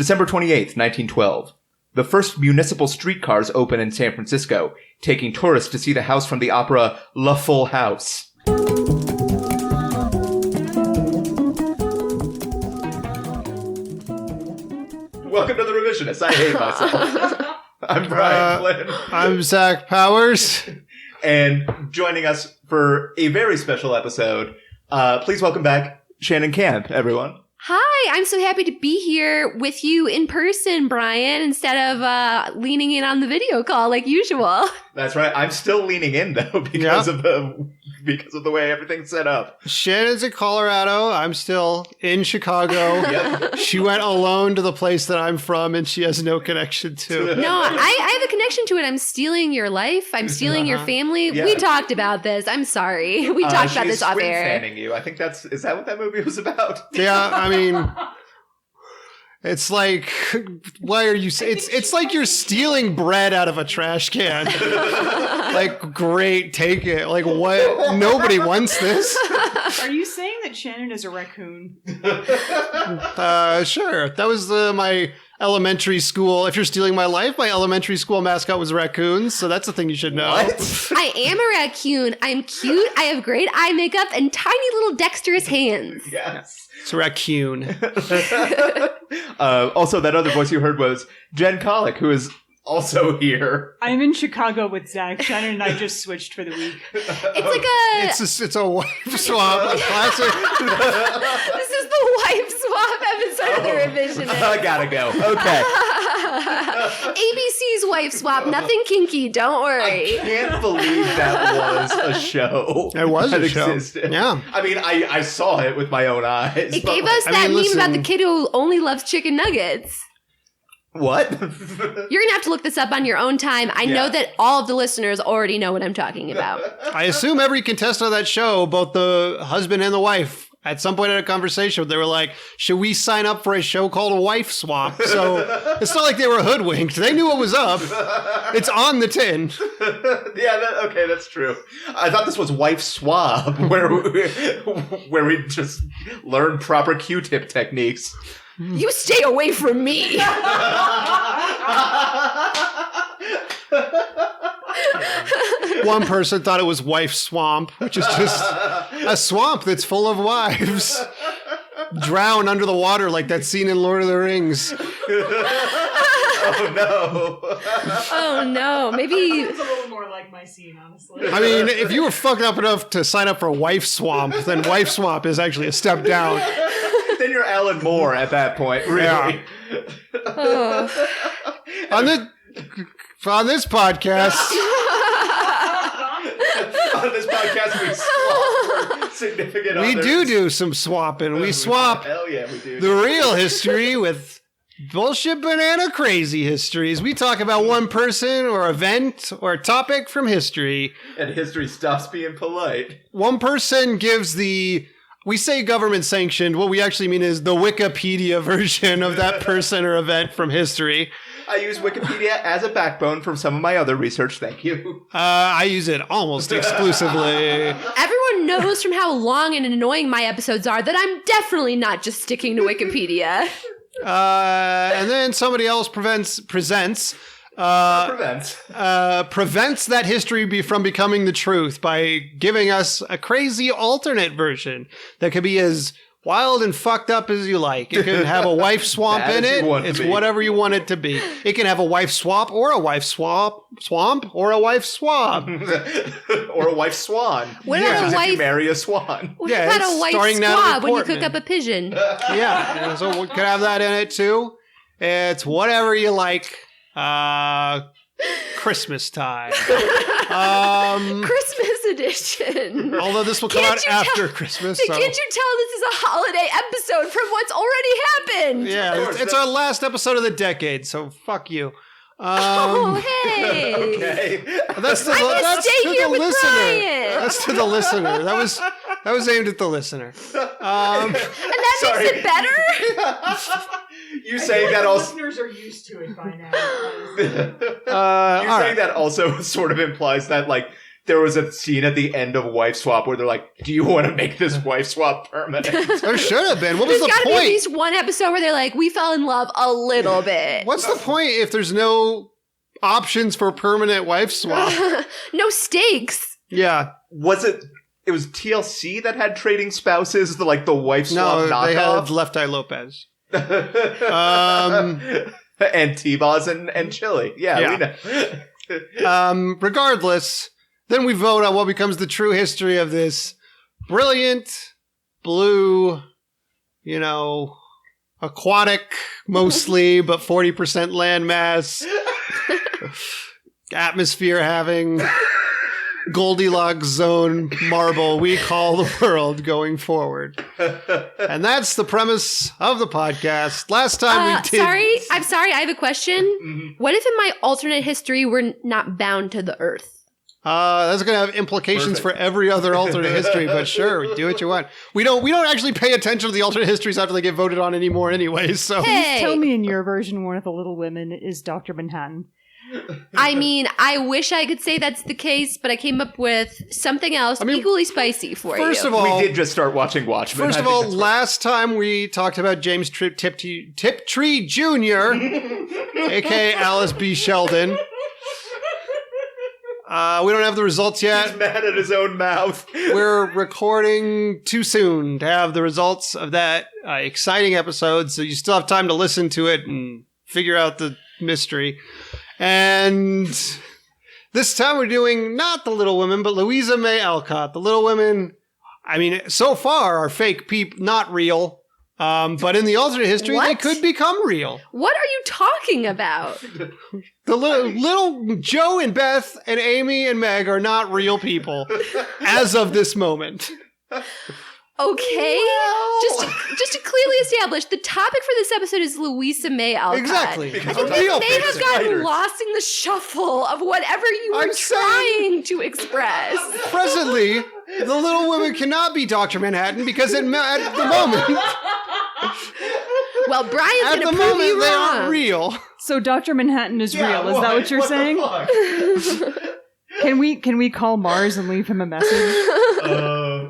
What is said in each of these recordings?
December 28th, 1912. The first municipal streetcars open in San Francisco, taking tourists to see the house from the opera La Full House. Welcome to The Revisionists. I hate myself. I'm Brian Flynn. I'm Zach Powers. And joining us for a very special episode, please welcome back Shannon Camp, everyone. Hi, I'm so happy to be here with you in person, Brian, instead of leaning in on the video call like usual. That's right. I'm still leaning in, though, because of the way everything's set up. Shannon's in Colorado. I'm still in Chicago. Yep. She went alone to the place that I'm from, and she has no connection to. No, I have a connection to it. I'm stealing your life. I'm stealing your family. Yeah. We talked about this. I'm sorry. We talked about this off air. She's you. I think is that what that movie was about? Yeah, I mean, it's like, why are you? It's like you're stealing bread out of a trash can. Like, great, take it. Like, what? Nobody wants this. Are you saying that Shannon is a raccoon? Sure. That was my elementary school. If you're stealing my life, my elementary school mascot was raccoons, so that's a thing you should know. What? I am a raccoon. I'm cute. I have great eye makeup and tiny little dexterous hands. Yes. It's a raccoon. Also, that other voice you heard was Jen Colick, who is also here. I'm in Chicago with Zach. Shannon and I just switched for the week. It's a wife swap. Classic. This is the wife swap episode of The Revisionists. I gotta go. Okay. ABC's wife swap. Nothing kinky. Don't worry. I can't believe that was a show. It was a show. Existed. Yeah. I mean, I saw it with my own eyes. It gave us that meme about the kid who only loves chicken nuggets. What? You're going to have to look this up on your own time. I know that all of the listeners already know what I'm talking about. I assume every contestant of that show, both the husband and the wife, at some point in a conversation, they were like, should we sign up for a show called Wife Swap? So it's not like they were hoodwinked. They knew what was up. It's on the tin. Yeah, okay, that's true. I thought this was Wife Swab, where we just learn proper Q-tip techniques. You stay away from me. One person thought it was Wife Swamp, which is just a swamp that's full of wives. Drown under the water like that scene in Lord of the Rings. Oh, no. Oh, no. Maybe... It's a little more like my scene, honestly. I mean, if you were fucked up enough to sign up for Wife Swamp, then Wife Swamp is actually a step down. Then you're Alan Moore at that point, really. Yeah. Oh. On this podcast... On this podcast, we swap for significant others. We do some swapping. We swap Hell yeah, we do. the real history with bullshit banana crazy histories. We talk about one person or event or topic from history. And history stops being polite. One person gives we say government sanctioned. What we actually mean is the Wikipedia version of that person or event from history. I use Wikipedia as a backbone for some of my other research. Thank you. I use it almost exclusively. Everyone knows from how long and annoying my episodes are that I'm definitely not just sticking to Wikipedia. And then somebody else prevents that history from becoming the truth by giving us a crazy alternate version that could be as wild and fucked up as you like. It can have a wife swamp in it. It's whatever you want it to be. It can have a wife swap or a wife swamp or a wife swab. Or a wife swan. What about a wife... if you marry a swan. What about a wife squab when you cook up a pigeon? Yeah, so we could have that in it too. It's whatever you like. Christmas time. Christmas edition. Although this will come out after Christmas. So. Can't you tell this is a holiday episode from what's already happened? Yeah, it's our last episode of the decade, so fuck you. Hey. Okay. That's to the listener. That's to the listener. That was aimed at the listener. And that makes it better? You saying that also... Listeners are used to it by now. You saying that also sort of implies that, like, there was a scene at the end of Wife Swap where they're like, do you want to make this wife swap permanent? There should have been. What was There's the gotta be at point? least one episode where they're like, we fell in love a little bit. What's the point if there's no options for permanent wife swap? No stakes. Yeah. Was it was TLC that had trading spouses, the wife swap No, they had knockoff? Left Eye Lopez. And T-Boz and Chili. Yeah, we know. Regardless, then we vote on what becomes the true history of this brilliant, blue, aquatic mostly, but 40% landmass, atmosphere having Goldilocks zone marble we call the world going forward. And that's the premise of the podcast. Last time we did... I'm sorry, I have a question. Mm-hmm. What if in my alternate history we're not bound to the Earth? That's going to have implications for every other alternate history, but sure, do what you want. We don't actually pay attention to the alternate histories after they get voted on anymore anyway, so... Hey. Tell me in your version one of the Little Women is Dr. Manhattan. I mean, I wish I could say that's the case, but I came up with something else equally spicy for you. First of all... We did just start watching Watchmen. First of all, last time we talked about James Tiptree Jr., a.k.a. Alice B. Sheldon. We don't have the results yet. He's mad at his own mouth. We're recording too soon to have the results of that exciting episode, so you still have time to listen to it and figure out the mystery. And this time we're doing not the Little Women, but Louisa May Alcott. The Little Women, I mean, so far are fake not real. But in the alternate history, they could become real. What are you talking about? The little Joe and Beth and Amy and Meg are not real people as of this moment. Okay. Well. Just to clearly establish, the topic for this episode is Louisa May Alcott. Exactly. I think they may have gotten lost in the shuffle of whatever you were trying to express. Presently, the Little Women cannot be Dr. Manhattan because at the moment... Well, Brian's at going the to prove moment, you they wrong. aren't real. So Dr. Manhattan is real. Is that what you're saying? Can we call Mars and leave him a message?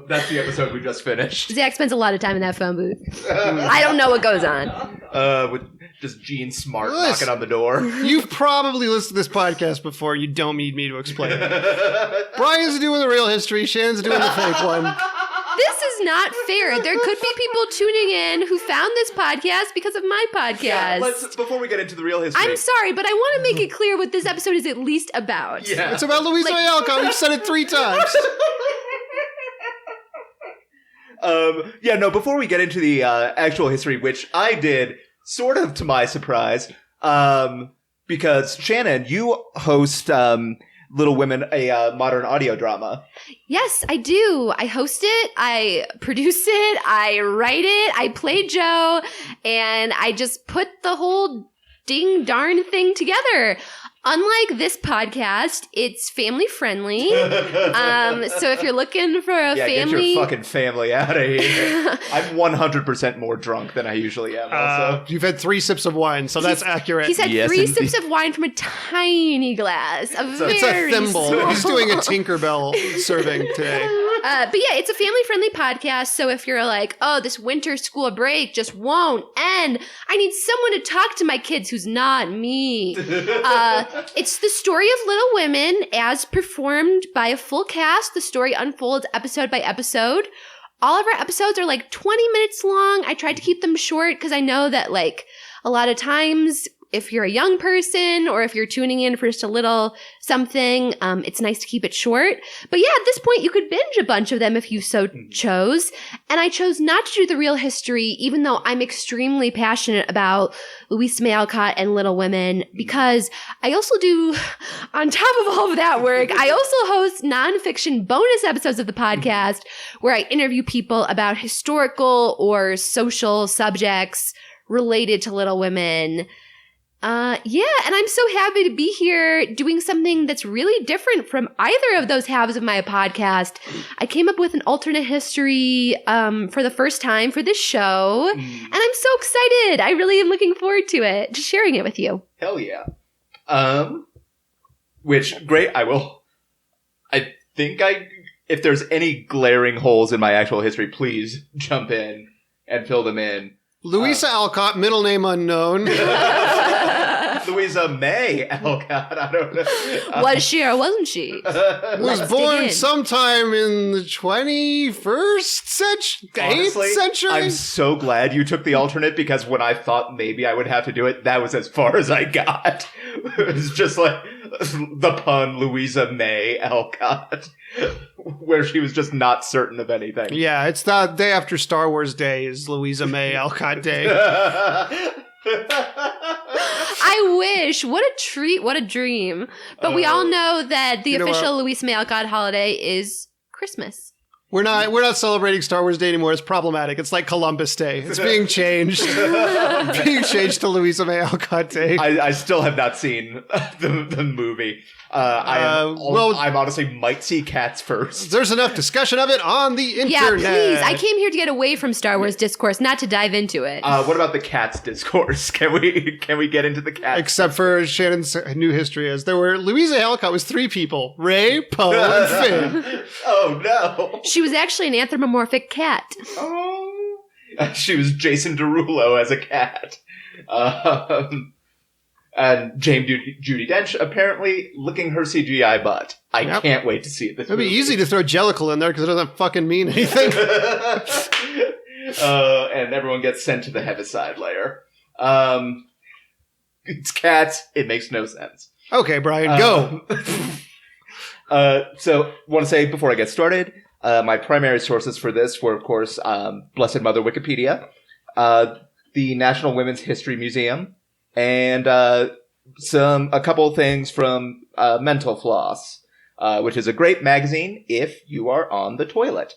That's the episode we just finished. Zach spends a lot of time in that phone booth. I don't know what goes on. With just Gene Smart knocking on the door. You've probably listened to this podcast before. You don't need me to explain it. Brian's doing the real history. Shannon's doing the fake one. This is not fair. There could be people tuning in who found this podcast because of my podcast. Yeah, before we get into the real history. I'm sorry, but I want to make it clear what this episode is at least about. Yeah. It's about Louisa May Alcott. We've said it 3 times. Before we get into the actual history, which I did sort of to my surprise, because Shannon, you host Little Women, a modern audio drama. Yes, I do. I host it, I produce it, I write it, I play Joe, and I just put the whole ding darn thing together. Unlike this podcast, it's family friendly. So if you're looking for a family... get your fucking family out of here. I'm 100% more drunk than I usually am also. You've had 3 sips of wine, so that's accurate. He's had Yes, 3 indeed. sips of wine from a tiny glass. It's a thimble. Small. He's doing a Tinkerbell serving today. But yeah, it's a family-friendly podcast, so if you're like, oh, this winter school break just won't end, I need someone to talk to my kids who's not me. It's the story of Little Women as performed by a full cast. The story unfolds episode by episode. All of our episodes are like 20 minutes long. I tried to keep them short because I know that a lot of times if you're a young person or if you're tuning in for just a little something, it's nice to keep it short. But yeah, at this point, you could binge a bunch of them if you so chose. And I chose not to do the real history, even though I'm extremely passionate about Louisa May Alcott and Little Women, because I also do, on top of all of that work, I also host nonfiction bonus episodes of the podcast where I interview people about historical or social subjects related to Little Women. And I'm so happy to be here doing something that's really different from either of those halves of my podcast. I came up with an alternate history for the first time for this show, and I'm so excited. I really am looking forward to it, just sharing it with you. Hell yeah. Which, great, I will. if there's any glaring holes in my actual history, please jump in and fill them in. Louisa Alcott, middle name unknown. Louisa May Alcott. I don't know. Was she or wasn't she? Was Let's born dig in. sometime in the 21st century? 8th century? I'm so glad you took the alternate, because when I thought maybe I would have to do it, that was as far as I got. It was just like the pun Louisa May Alcott, where she was just not certain of anything. Yeah, it's the day after Star Wars Day is Louisa May Alcott Day. I wish. What a treat. What a dream. But we all know that the official Louisa May Alcott holiday is Christmas. We're not celebrating Star Wars Day anymore. It's problematic. It's like Columbus Day. It's being changed. Being changed to Louisa May Alcott Day. I still have not seen the movie. I honestly might see Cats first. There's enough discussion of it on the internet. Yeah, please. I came here to get away from Star Wars discourse, not to dive into it. What about the Cats discourse? Can we get into the Cats? Except for Shannon's new history is there were Louisa Alcott was 3 people: Ray, Poe, and Finn. Oh no! She was actually an anthropomorphic cat. Oh, she was Jason Derulo as a cat. And Judi Dench apparently licking her CGI butt. I can't wait to see it. It'd be easy to throw Jellicle in there because it doesn't fucking mean anything. And everyone gets sent to the Heaviside layer. It's Cats. It makes no sense. Okay, Brian, go. So, want to say before I get started, my primary sources for this were, of course, Blessed Mother Wikipedia, the National Women's History Museum, and a couple of things from Mental Floss, which is a great magazine if you are on the toilet.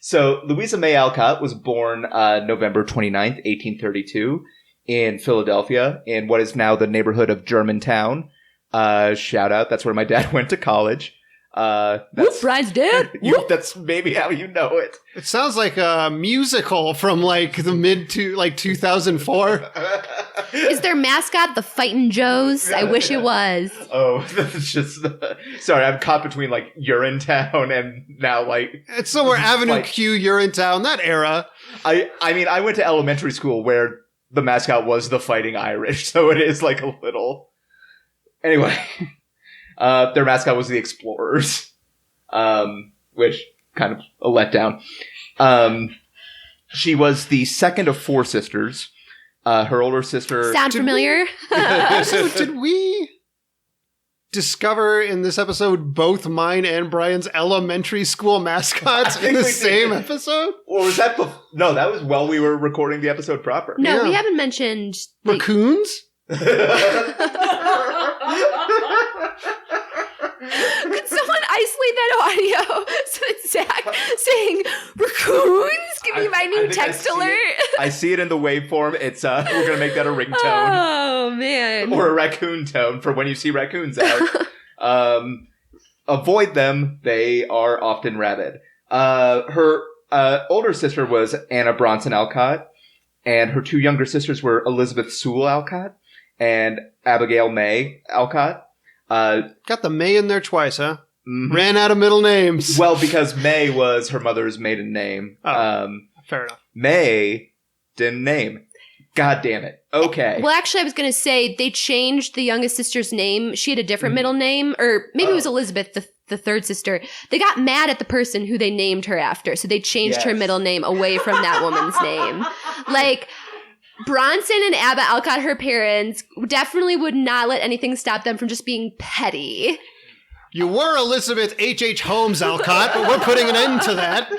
So Louisa May Alcott was born November 29th, 1832, in Philadelphia, in what is now the neighborhood of Germantown. Shout out, that's where my dad went to college. Whoop, Brian's dad. That's maybe how you know it. It sounds like a musical from like the mid to like 2004. Is their mascot the Fightin' Joes? I wish it was. Oh, that's just sorry. I'm caught between like Urinetown and now like it's somewhere Avenue Q, Urinetown, that era. I mean, I went to elementary school where the mascot was the Fighting Irish, so it is like a little. Anyway. Their mascot was the Explorers, which kind of a letdown. She was the second of 4 sisters. Her older sister... Sound familiar? Did we discover in this episode both mine and Brian's elementary school mascots in the same episode? Or was that... No, that was while we were recording the episode proper. No, we haven't mentioned... Raccoons? Could someone isolate that audio so that Zach saying raccoons give me my new text alert? I see it in the waveform. It's we're gonna make that a ringtone. Oh man. Or a raccoon tone for when you see raccoons out. Avoid them. They are often rabid. Her older sister was Anna Bronson Alcott, and her 2 younger sisters were Elizabeth Sewell Alcott and Abigail May Alcott. Got the May in there twice, huh? Mm-hmm. Ran out of middle names. Well, because May was her mother's maiden name. Fair enough. May didn't name. God damn it. Okay. Well, actually, I was going to say they changed the youngest sister's name. She had a different middle name, or maybe it was Elizabeth, the third sister. They got mad at the person who they named her after, so they changed her middle name away from that woman's name. Like... Bronson and Abba Alcott, her parents, definitely would not let anything stop them from just being petty. You were Elizabeth H.H. Holmes Alcott, but we're putting an end to that.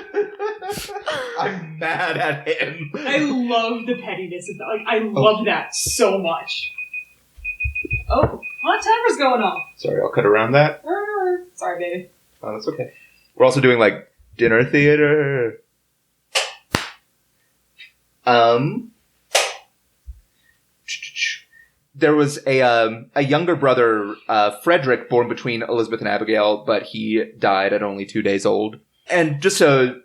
I'm mad at him. I love the pettiness of that. Like, I love that so much. Oh, hot timer's going off. Sorry, I'll cut around that. Sorry, baby. Oh, that's okay. We're also doing, like, dinner theater. There was a younger brother, Frederick, born between Elizabeth and Abigail, but he died at only 2 days old. And just to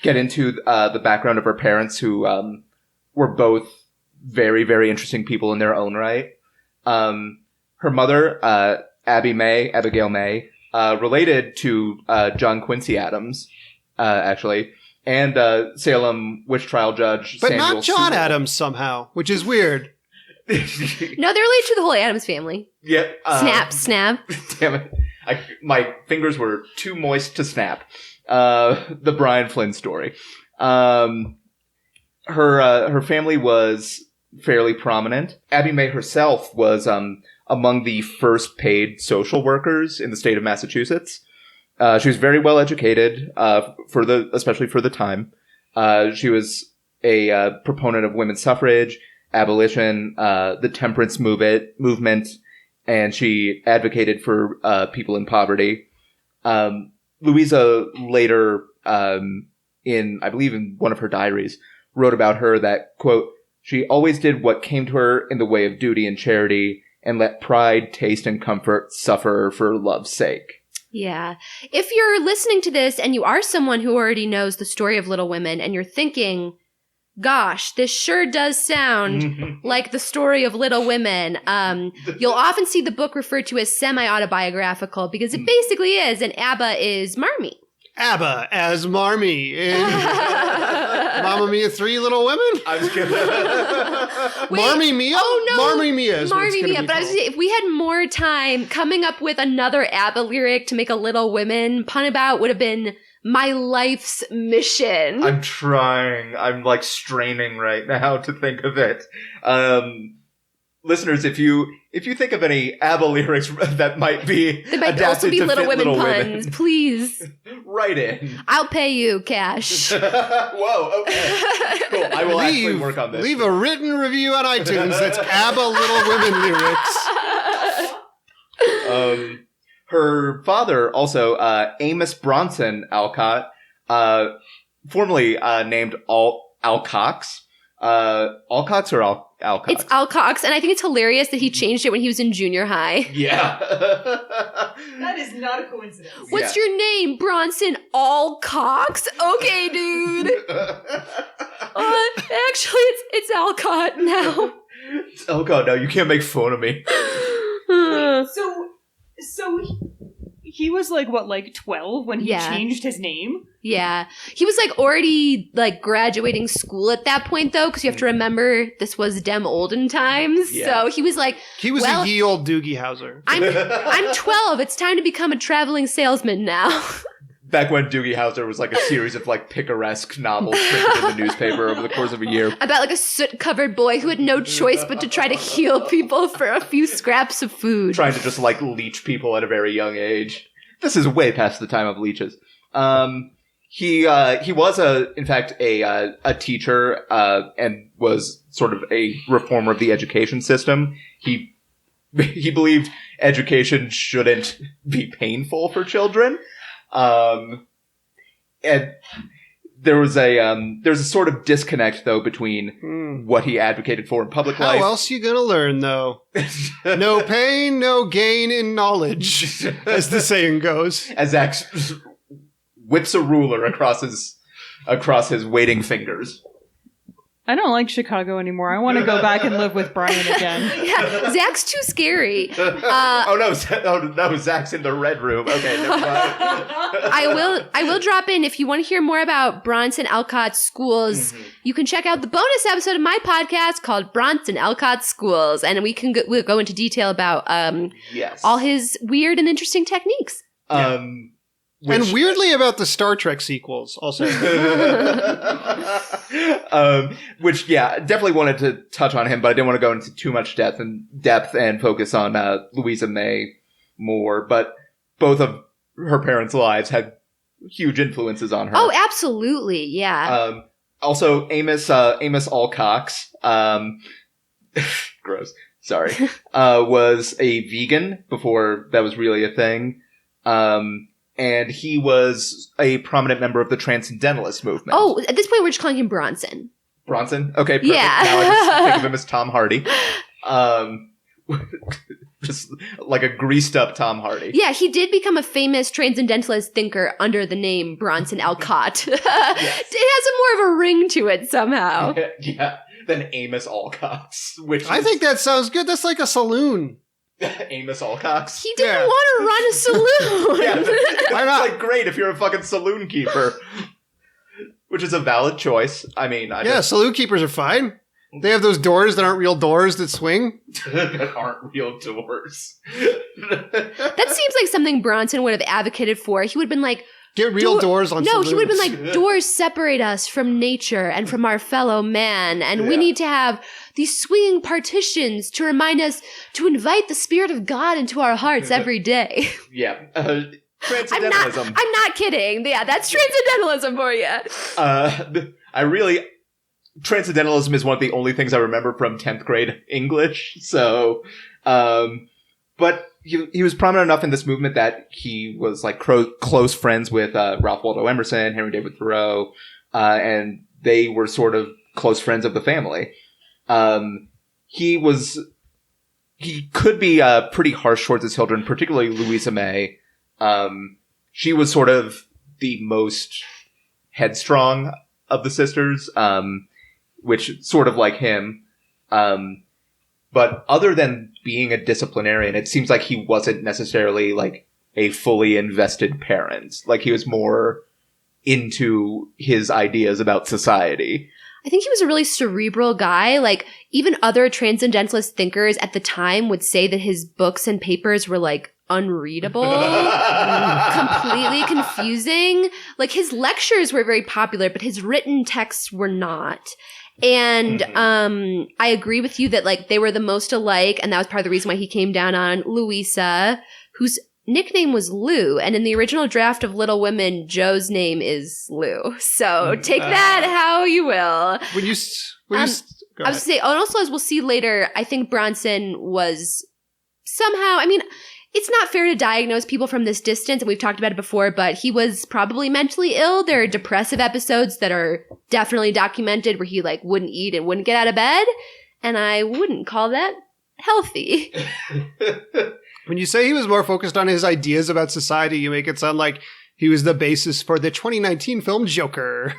get into the background of her parents, who were both very, very interesting people in their own right. Her mother, Abigail May, related to John Quincy Adams, actually, and Salem witch trial judge But Samuel not John Sewell. Adams somehow, which is weird. No, they're related to the whole Addams family. Yeah. Snap. Damn it. My fingers were too moist to snap. The Brian Flynn story. Her family was fairly prominent. Abby May herself was among the first paid social workers in the state of Massachusetts. She was very well educated, especially for the time. She was a proponent of women's suffrage, abolition, the temperance movement, and she advocated for people in poverty. Louisa later, I believe in one of her diaries, wrote about her that, quote, she always did what came to her in the way of duty and charity, and let pride, taste, and comfort suffer for love's sake. Yeah. If you're listening to this and you are someone who already knows the story of Little Women and you're thinking, gosh, this sure does sound like the story of Little Women, you'll often see the book referred to as semi-autobiographical because it basically is, and ABBA is Marmee. ABBA as Marmee in Mamma Mia 3 Little Women? I was kidding. Marmee Mia? Oh, no. Marmee Mia is what it's Marmee gonna Mia. be But I was called. saying, if we had more time coming up with another ABBA lyric to make a Little Women pun about would have been my life's mission. I'm trying. I'm like straining right now to think of it. Listeners, if you think of any ABBA lyrics that might be There might adapted also be to Little fit Women Little puns. Please. write in. I'll pay you cash. Whoa, okay. Cool. I will actually work on this. Leave a written review on iTunes that's ABBA Little Women lyrics. Her father, also Amos Bronson Alcott, formerly named Alcocks. Alcotts or Alcocks? It's Alcox, and I think it's hilarious that he changed it when he was in junior high. Yeah. That is not a coincidence. What's your name, Bronson Alcox? Okay, dude. Actually, it's Alcott now. Oh god, no, you can't make fun of me. So he was like 12 when he changed his name? Yeah. He was already graduating school at that point though, because you have to remember this was dem olden times. Yeah. So he was He was a ye old Doogie Howser. I'm 12. It's time to become a traveling salesman now. Back when Doogie Howser was a series of picaresque novels printed in the newspaper over the course of a year. About a soot-covered boy who had no choice but to try to heal people for a few scraps of food. Trying to just leech people at a very young age. This is way past the time of leeches. He was in fact a teacher and was sort of a reformer of the education system. He believed education shouldn't be painful for children. And there's a sort of disconnect though between what he advocated for in public life. How else you gonna learn though? No pain, no gain in knowledge, as the saying goes. As Zach whips a ruler across his waiting fingers. I don't like Chicago anymore. I want to go back and live with Brian again. Yeah, Zach's too scary. Oh no, Zach's in the red room. Okay, never mind. I will drop in if you want to hear more about Bronson Alcott's schools. You can check out the bonus episode of my podcast called Bronson Alcott Schools, and we'll go into detail about all his weird and interesting techniques. And weirdly about the Star Trek sequels, also. Which, definitely wanted to touch on him, but I didn't want to go into too much depth and focus on Louisa May more. But both of her parents' lives had huge influences on her. Oh, absolutely, yeah. Also, Amos Alcox, gross, sorry, was a vegan before that was really a thing. And he was a prominent member of the Transcendentalist movement. Oh, at this point, we're just calling him Bronson. Bronson? Okay, perfect. Yeah. Now I just think of him as Tom Hardy. Just like a greased up Tom Hardy. Yeah, he did become a famous Transcendentalist thinker under the name Bronson Alcott. Yes. It has more of a ring to it somehow. Yeah, than Amos Alcott's. Which I think that sounds good. That's like a saloon. Amos Alcott. He didn't want to run a saloon. Yeah, Why not? it's like great if you're a fucking saloon keeper, which is a valid choice. I mean, saloon keepers are fine. They have those doors that aren't real doors that swing. that aren't real doors. That seems like something Bronson would have advocated for. He would have been like, Get real doors on no, saloons. he would have been like, doors separate us from nature and from our fellow man, and we need to have these swinging partitions to remind us to invite the spirit of God into our hearts every day. Yeah. Transcendentalism. I'm not kidding. Yeah, that's transcendentalism for you. Transcendentalism is one of the only things I remember from 10th grade English. So, but he was prominent enough in this movement that he was like close friends with Ralph Waldo Emerson, Henry David Thoreau, and they were sort of close friends of the family. He could be pretty harsh towards his children, particularly Louisa May. She was sort of the most headstrong of the sisters, which sort of like him. But other than being a disciplinarian, it seems like he wasn't necessarily like a fully invested parent. Like he was more into his ideas about society. I think he was a really cerebral guy. Like, even other transcendentalist thinkers at the time would say that his books and papers were like unreadable, completely confusing. Like, his lectures were very popular, but his written texts were not. And I agree with you that like they were the most alike, and that was part of the reason why he came down on Louisa, whose nickname was Lou, and in the original draft of Little Women, Joe's name is Lou. So take that how you will. I was going to say, and also as we'll see later, I think Bronson was somehow, I mean, it's not fair to diagnose people from this distance, and we've talked about it before, but he was probably mentally ill. There are depressive episodes that are definitely documented where he like wouldn't eat and wouldn't get out of bed, and I wouldn't call that healthy. When you say he was more focused on his ideas about society, you make it sound like he was the basis for the 2019 film Joker.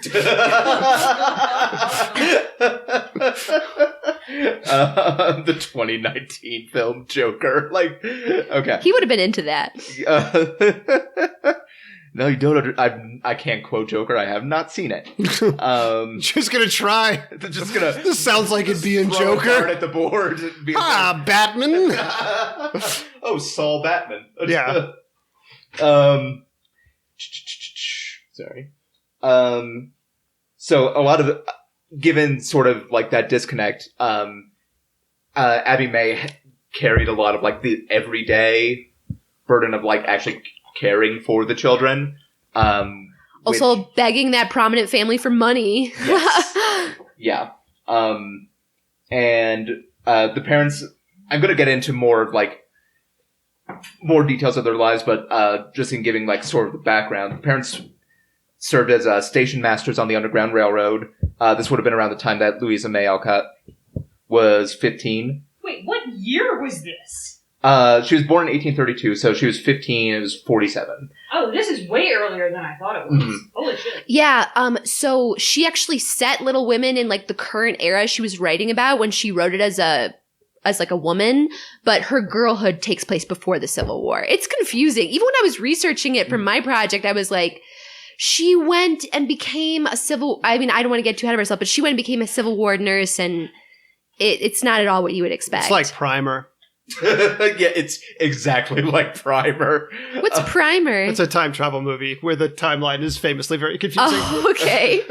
The 2019 film Joker. Like, okay. He would have been into that. No, you don't. I can't quote Joker. I have not seen it. Just gonna try. Just gonna. This sounds like it'd be in throw a Joker. card at the board. And be like, Batman. Oh, Saul Batman. Yeah. Sorry. So a lot of given sort of like that disconnect, Abby May carried a lot of like the everyday burden of like actually caring for the children. Also begging that prominent family for money. Yes. Yeah. And the parents, I'm going to get into more details of their lives, but just in giving like sort of the background, the parents served as station masters on the Underground Railroad. This would have been around the time that Louisa May Alcott was 15. Wait, what year was this? She was born in 1832, so she was 15. It was 47. Oh, this is way earlier than I thought it was. Mm-hmm. Holy shit. Yeah, so she actually set Little Women in like the current era she was writing about when she wrote it as like a woman, but her girlhood takes place before the Civil War. It's confusing. Even when I was researching it for my project, I was like, she went and became I don't want to get too ahead of herself, but she went and became a Civil War nurse, and it's not at all what you would expect. It's like Primer. Yeah, it's exactly like Primer. What's Primer? It's a time travel movie where the timeline is famously very confusing. Oh, okay.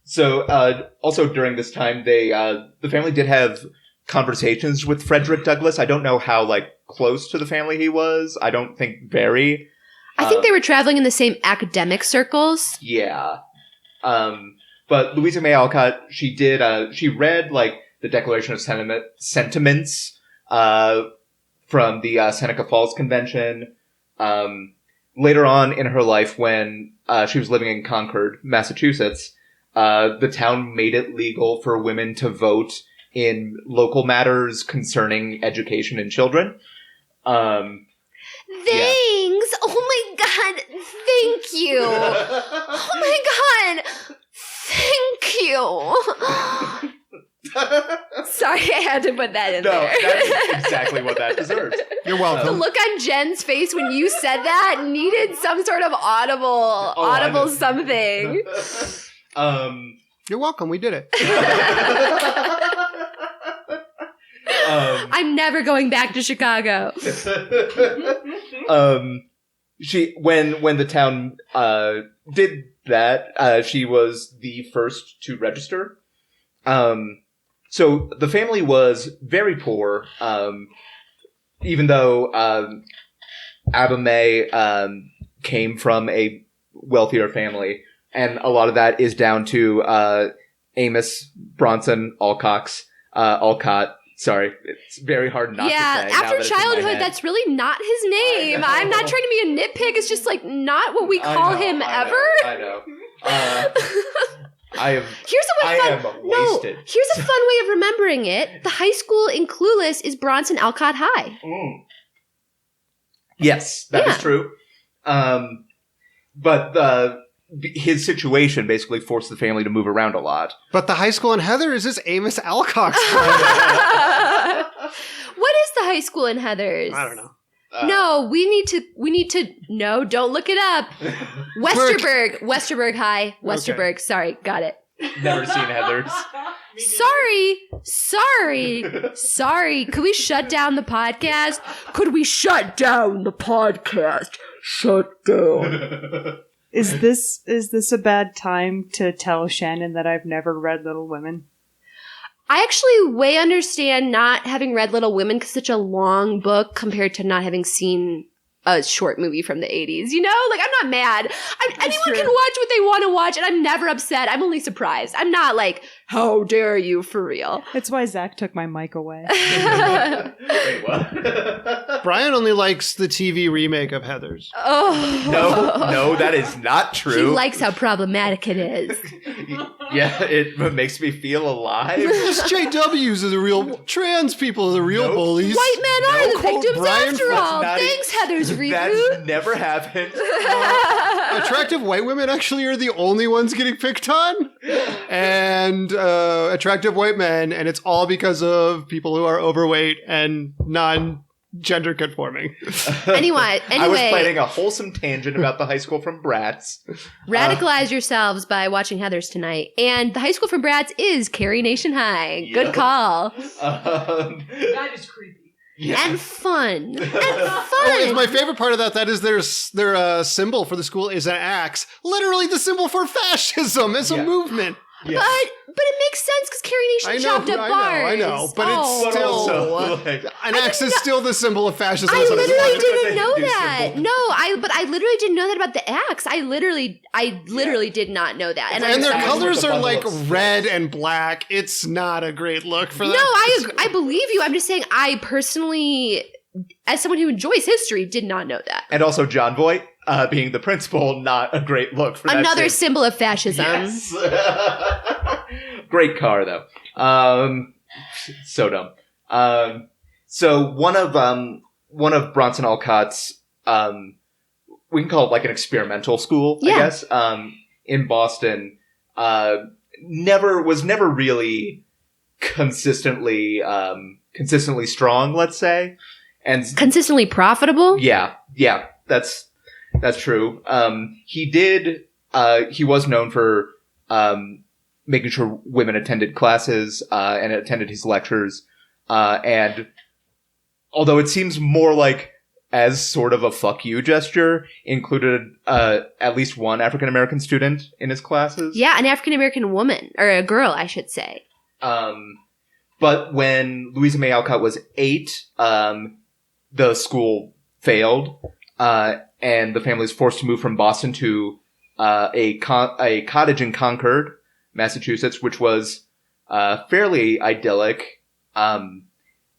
So, also during this time, the family did have conversations with Frederick Douglass. I don't know how, close to the family he was. I don't think very. I think they were traveling in the same academic circles. Yeah. But Louisa May Alcott, she read, the Declaration of Sentiments, from the Seneca Falls Convention. Later on in her life, when, she was living in Concord, Massachusetts, the town made it legal for women to vote in local matters concerning education and children. Thanks! Yeah. Oh my god! Thank you! Oh my god! Thank you! Sorry, I had to put that in No, there. that's exactly what that deserves. You're The welcome. look on Jen's face when you said that needed some sort of audible I know. something. You're welcome. We did it. I'm never going back to Chicago. She when the town did that, she was the first to register. So the family was very poor, even though Abba May came from a wealthier family, and a lot of that is down to Amos Bronson Alcott. Sorry, it's very hard not to say. Yeah, now after that it's in my childhood, head. that's really not his name. know. I'm not trying to be a nitpick. It's just like not what we call him ever. I know. I am. Here's a I fun. am No, wasted. here's a fun way of remembering it. The high school in Clueless is Bronson Alcott High. Yes, that is Yeah. true. But his situation basically forced the family to move around a lot. But the high school in Heather is this Amos Alcock's What is the high school in Heathers? I don't know. No, we need to. No, don't look it up. Westerberg High. Westerberg. Sorry, got it. Never seen Heather's. Sorry. Could we shut down the podcast? Shut down. Is this a bad time to tell Shannon that I've never read Little Women? I actually way understand not having read Little Women because it's such a long book compared to not having seen a short movie from the 80s. You know? Like, I'm not mad. Anyone true. can watch what they want to watch, and I'm never upset. I'm only surprised. I'm not like, how dare you, for real. It's why Zach took my mic away. Wait, what? Brian only likes the TV remake of Heather's. Oh. No, that is not He true. likes how problematic it is. Yeah, it makes me feel alive. SJWs are the real trans people are the real Nope. bullies. White men are the quote victims Brian after Fletcher. all. Not Thanks, Heather's That's reboot. never happened. Attractive white women actually are the only ones getting picked on, and attractive white men, and it's all because of people who are overweight and non-gender conforming. Anyway, I was planning a wholesome tangent about the high school from Bratz. radicalize yourselves by watching Heather's tonight. And the high school from Bratz is Carrie Nation High. Good Yep. call. That is creepy. Yeah. And fun. Oh, is my favorite part of that is their symbol for the school is an axe. Literally the symbol for fascism. It's a Yeah. movement. Yeah. But it makes sense because Carrie Nation I know, chopped up I know, bars. I know, but it's Oh. But still- also, like, An axe is still the symbol of fascism. I That's what it's literally like. didn't know New that. symbol. No, I literally didn't know that about the axe. I literally did not know that. And I'm their sorry. colors With a are bundle like of sticks. red and black. It's not a great look for No, that. I believe you. I'm just saying I personally, as someone who enjoys history, did not know that. and also John Voight being the principal, not a great look for Another that. symbol of fascism. Yes. Great car though. So dumb. So one of Bronson Alcott's we can call it like an experimental school, Yeah. I guess. In Boston, was never really consistently strong, let's say. And Consistently profitable? yeah, that's true. He was known for making sure women attended classes and attended his lectures. And although it seems more like as sort of a fuck you gesture, included at least one African American student in his classes. Yeah, an African American woman, or a girl, I should say. But when Louisa May Alcott was 8, the school failed, and the family was forced to move from Boston to a cottage in Concord, Massachusetts, which was fairly idyllic.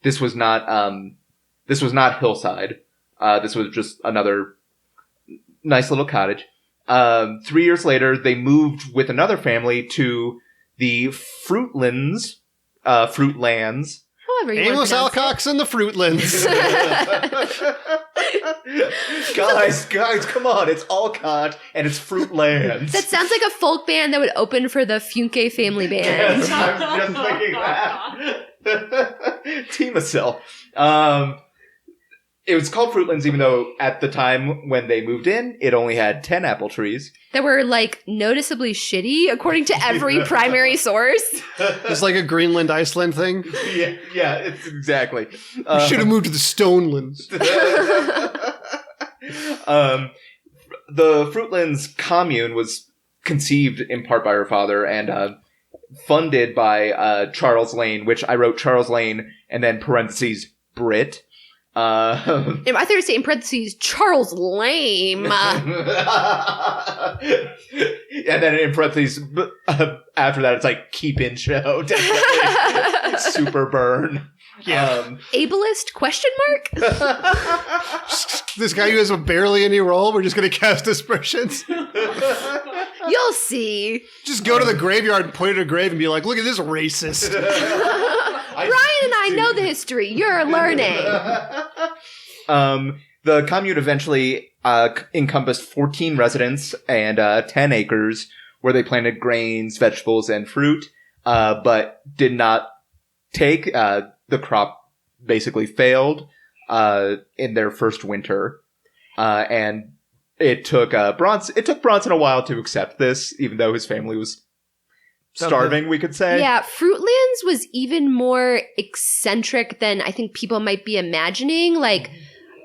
This was not hillside. This was just another nice little cottage. 3 years later, they moved with another family to the Fruitlands. Oh, however you Amos want to pronounce Alcock's and the Fruitlands. guys, come on. It's Alcott and it's Fruitlands. That sounds like a folk band that would open for the Funke family band. Yes, I'm just thinking that. Teamacil. It was called Fruitlands even though at the time when they moved in, it only had 10 apple trees. That were, like, noticeably shitty, according to every primary source. It's like a Greenland, Iceland thing. Yeah, it's exactly. We should have moved to the Stonelands. The Fruitlands commune was conceived in part by her father and funded by Charles Lane, which I wrote Charles Lane and then parentheses Brit. I thought you were saying in parentheses, Charles Lame. And then in parentheses, after that, it's like keep in show. Definitely. Super burn. Yeah. Ableist question mark? This guy who has barely any role, we're just going to cast aspersions. You'll see. Just go to the graveyard and point at a grave and be like, look at this racist. Ryan and I know the history. You're learning. The commune eventually encompassed 14 residents and 10 acres where they planted grains, vegetables, and fruit, but did not take. The crop basically failed in their first winter, and it took Bronson a while to accept this, even though his family was starving, we could say. Yeah, Fruitlands was even more eccentric than I think people might be imagining. Like,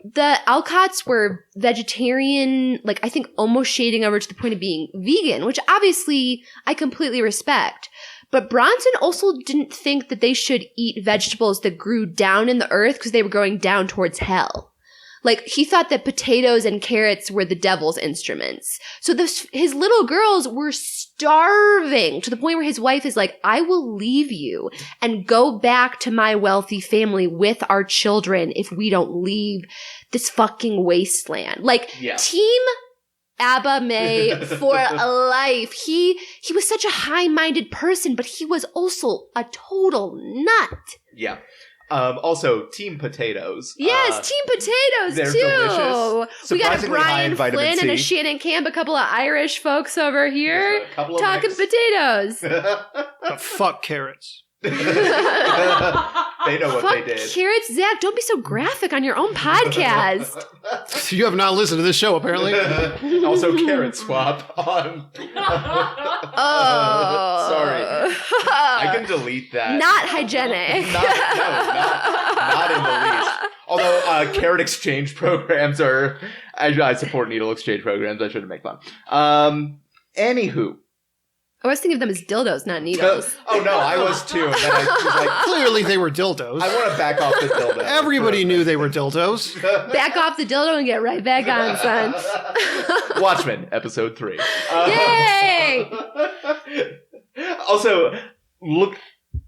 the Alcotts were vegetarian, like, I think almost shading over to the point of being vegan, which obviously I completely respect. But Bronson also didn't think that they should eat vegetables that grew down in the earth because they were going down towards hell. Like, he thought that potatoes and carrots were the devil's instruments. So his little girls were starving to the point where his wife is like, I will leave you and go back to my wealthy family with our children if we don't leave this fucking wasteland. Like, Yeah. Team Abba May for life. He was such a high-minded person, but he was also a total nut. Yeah. Also, Team Potatoes. Yes, Team Potatoes, they're too. delicious. We got a Surprisingly high in Brian vitamin Flynn and a C. Shannon Camp, a couple of Irish folks over here Just a couple of talking mixed. potatoes. But fuck carrots. They know what Fuck they did. carrots. Zach, don't be so graphic on your own podcast. You have not listened to this show, apparently. Also, Carrot Swap on. Oh. Sorry. I can delete that. Not hygienic. Not in the least. Although carrot exchange programs are, I support needle exchange programs. I shouldn't make fun. Anywho. I was thinking of them as dildos, not needles. Oh no, I was too. And then I was like, Clearly they were dildos. I want to back off the dildo. Everybody knew they were dildos. Back off the dildo and get right back on, son. Watchmen, episode 3. Yay! Also,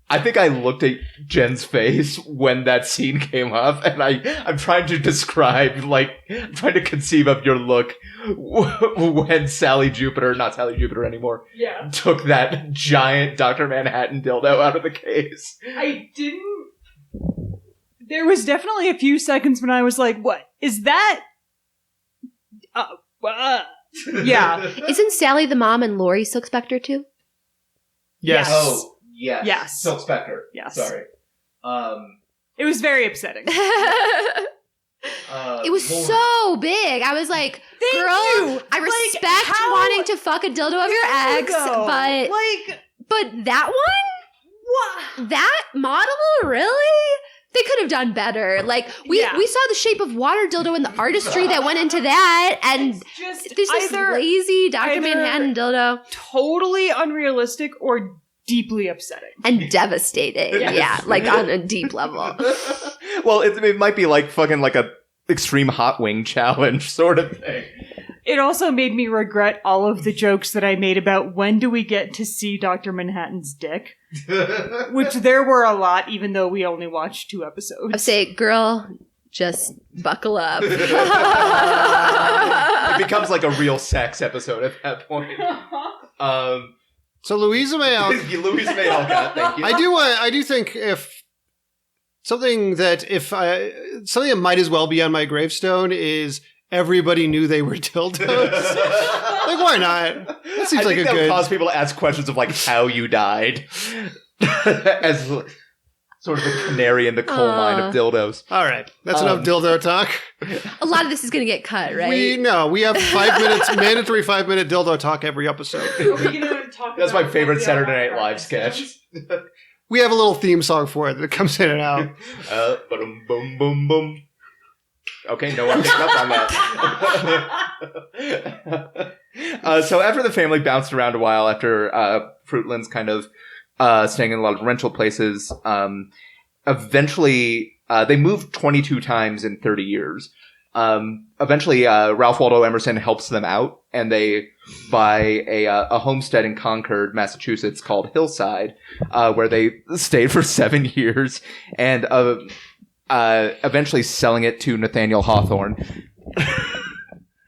I think I looked at Jen's face when that scene came up, and I'm trying to describe, I'm trying to conceive of your look when Sally Jupiter, not Sally Jupiter anymore, took that giant Dr. Manhattan dildo out of the case. I didn't. There was definitely a few seconds when I was like, what? Is that? Yeah. Isn't Sally the mom and Lori Silk Spectre too? Yes. Oh, yes. Yes. Silk Spectre. Yes. Sorry. It was very upsetting. It was so big. I was like, Thank girl, you. I respect how- wanting to fuck a dildo of your ex, but that one? What? That model? Really? They could have done better. Like, we saw the Shape of Water dildo and the artistry that went into that, and It's just there's this lazy Dr. Manhattan dildo. Totally unrealistic or deeply upsetting. And devastating. Yes. Yeah, like on a deep level. Well, it might be like fucking like a extreme hot wing challenge sort of thing. It also made me regret all of the jokes that I made about when do we get to see Dr. Manhattan's dick, which there were a lot, even though we only watched 2 episodes. I say, girl, just buckle up. It becomes like a real sex episode at that point. So Louisa May Alcott. Louisa May Alcott, thank you. I do think if something that something that might as well be on my gravestone is everybody knew they were dildos. Like, why not? That seems like a good. Cause people to ask questions of like how you died, as sort of the canary in the coal mine of dildos. All right, that's enough dildo talk. A lot of this is going to get cut, right? We have 5 minutes, mandatory 5-minute dildo talk every episode. That's my favorite Saturday Night Live sketch. We have a little theme song for it that comes in and out. Boom, boom, boom, boom. Okay, no one picked up on that. So after the family bounced around a while, after Fruitland's kind of staying in a lot of rental places, eventually they moved 22 times in 30 years. Eventually, Ralph Waldo Emerson helps them out, and they buy a homestead in Concord, Massachusetts called Hillside, where they stayed for 7 years, and eventually selling it to Nathaniel Hawthorne.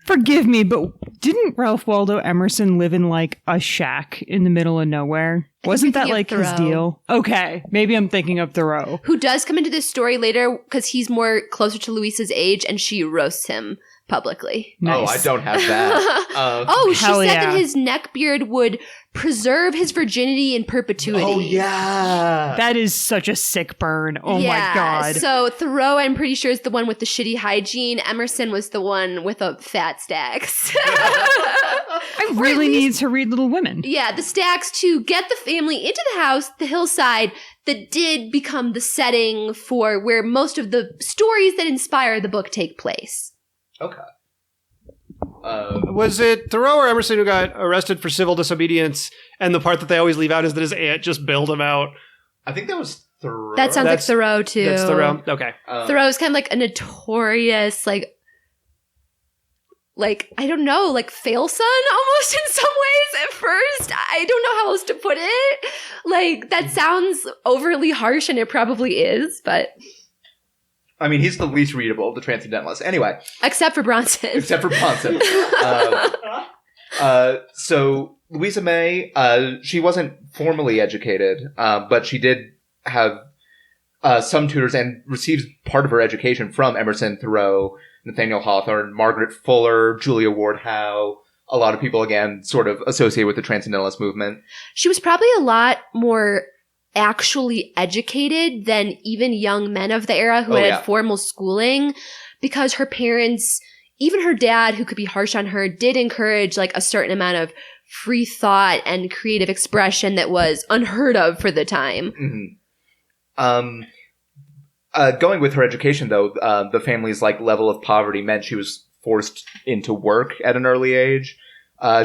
Forgive me, but didn't Ralph Waldo Emerson live in like a shack in the middle of nowhere? Wasn't that like his deal? Okay, maybe I'm thinking of Thoreau. Who does come into this story later because he's more closer to Louisa's age and she roasts him publicly. Nice. Oh, I don't have that. She said that his neckbeard would preserve his virginity in perpetuity. Oh, yeah. That is such a sick burn. Oh, my God. So Thoreau, I'm pretty sure, is the one with the shitty hygiene. Emerson was the one with the fat stacks. I really need to read Little Women. Yeah, the stacks to get the family into the house, the hillside, that did become the setting for where most of the stories that inspire the book take place. Okay. Was it Thoreau or Emerson who got arrested for civil disobedience? And the part that they always leave out is that his aunt just bailed him out. I think that was Thoreau. That sounds like Thoreau, too. That's Thoreau. Okay. Thoreau's kind of like a notorious, like, I don't know, like fail son almost in some ways at first. I don't know how else to put it. Like, that sounds overly harsh, and it probably is, but... I mean, he's the least readable of the Transcendentalists. Anyway. Except for Bronson. So, Louisa May, she wasn't formally educated, but she did have some tutors and received part of her education from Emerson, Thoreau, Nathaniel Hawthorne, Margaret Fuller, Julia Ward Howe. A lot of people, again, sort of associated with the Transcendentalist movement. She was probably a lot more actually educated than even young men of the era who had formal schooling, because her parents, even her dad, who could be harsh on her, did encourage like a certain amount of free thought and creative expression that was unheard of for the time. Mm-hmm. Going with her education, though, the family's like level of poverty meant she was forced into work at an early age.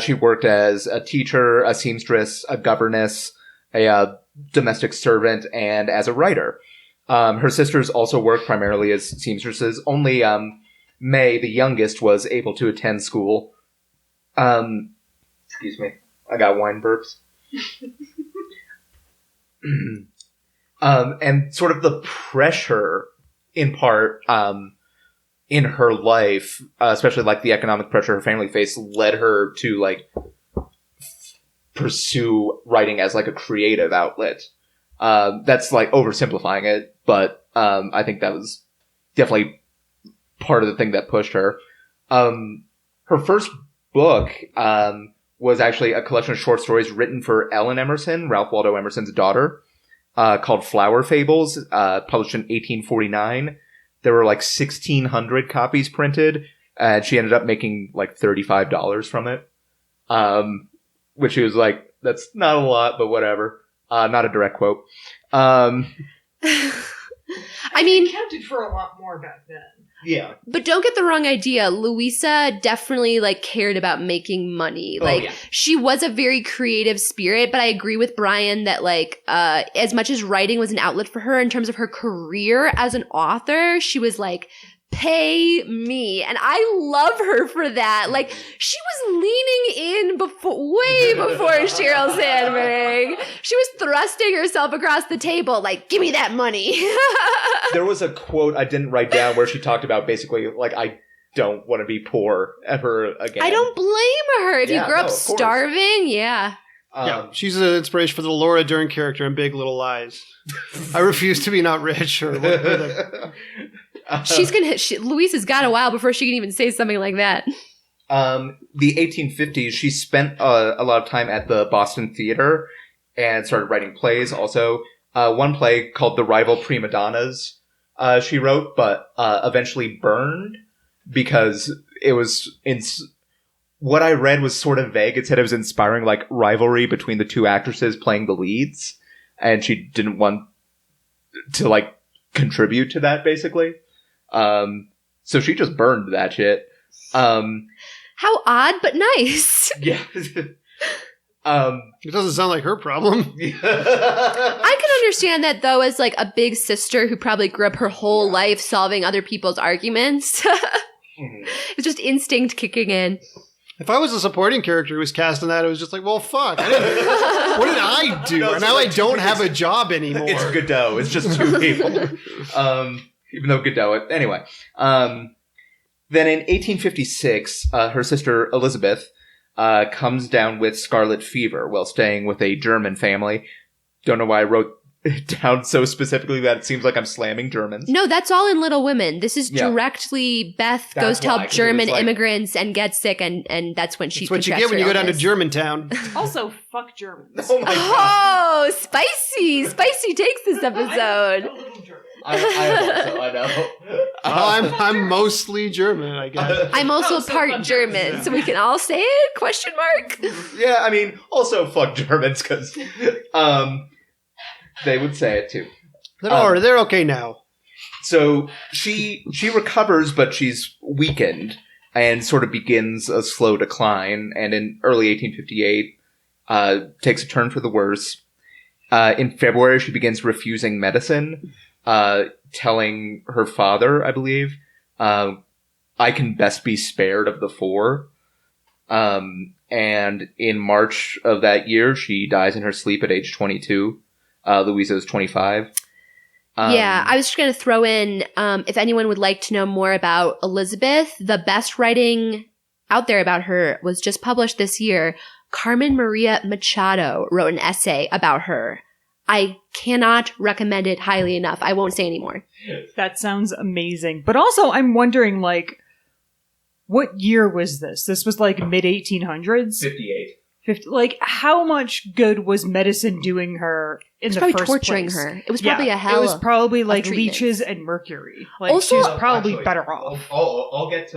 She worked as a teacher, a seamstress, a governess, a domestic servant, and as a writer. Her sisters also worked primarily as seamstresses. Only May, the youngest, was able to attend school. Excuse me. I got wine burps. And sort of the pressure, in part, in her life, especially like the economic pressure her family faced, led her to like pursue writing as like a creative outlet. That's like oversimplifying it, but I think that was definitely part of the thing that pushed her. Her first book was actually a collection of short stories written for Ellen Emerson, Ralph Waldo Emerson's daughter, called Flower Fables, published in 1849. There were like 1,600 copies printed, and she ended up making like $35 from it. Which he was like, that's not a lot, but whatever. Not a direct quote. I mean, it counted for a lot more back then. Yeah. But don't get the wrong idea. Louisa definitely like cared about making money. She was a very creative spirit, but I agree with Brian that like as much as writing was an outlet for her in terms of her career as an author, she was like, pay me. And I love her for that. Like, she was leaning in way before Sheryl Sandberg. She was thrusting herself across the table like, give me that money. There was a quote I didn't write down where she talked about basically like, I don't want to be poor ever again. I don't blame her. If you grew up starving, Yeah, she's an inspiration for the Laura Dern character in Big Little Lies. I refuse to be not rich or whatever. Louisa's got a while before she can even say something like that. The 1850s, she spent a lot of time at the Boston Theater and started writing plays also. One play called The Rival Prima Donnas she wrote, but eventually burned because it was... What I read was sort of vague. It said it was inspiring like rivalry between the two actresses playing the leads, and she didn't want to like contribute to that, basically. So she just burned that shit. How odd, but nice. Yeah. It doesn't sound like her problem. I can understand that, though, as like a big sister who probably grew up her whole life solving other people's arguments. It's just instinct kicking in. If I was a supporting character who was cast in that, it was just like, well, fuck. What did I do? No, now I don't have a job anymore. It's Godot. It's just two people. Even though Godot... Anyway. Then in 1856, her sister Elizabeth comes down with scarlet fever while staying with a German family. Don't know why I wrote it down so specifically that it seems like I'm slamming Germans. No, that's all in Little Women. This is directly Beth goes to help German immigrants and gets sick, and that's when she That's what you get when you go down to Germantown. Also, fuck Germans. Oh my god. Oh, spicy. Spicy takes this episode. I know. I'm mostly German, I guess. I'm also part German, so we can all say it? Question mark. Yeah, I mean, also fuck Germans, because they would say it too. They're okay now. So she recovers, but she's weakened and sort of begins a slow decline. And in early 1858, takes a turn for the worse. In February, she begins refusing medicine, telling her father, I believe, I can best be spared of the four. And in March of that year, she dies in her sleep at age 22. Louisa is 25. Yeah, I was just going to throw in, if anyone would like to know more about Elizabeth, the best writing out there about her was just published this year. Carmen Maria Machado wrote an essay about her. I cannot recommend it highly enough. I won't say any more. That sounds amazing. But also, I'm wondering, like, what year was this? This was like mid-1800s? 58. Like, how much good was medicine doing her in the first place? Probably torturing her. It was probably a hell. It was probably like treatments. leeches and mercury. Like, Also- she's probably better off. I'll get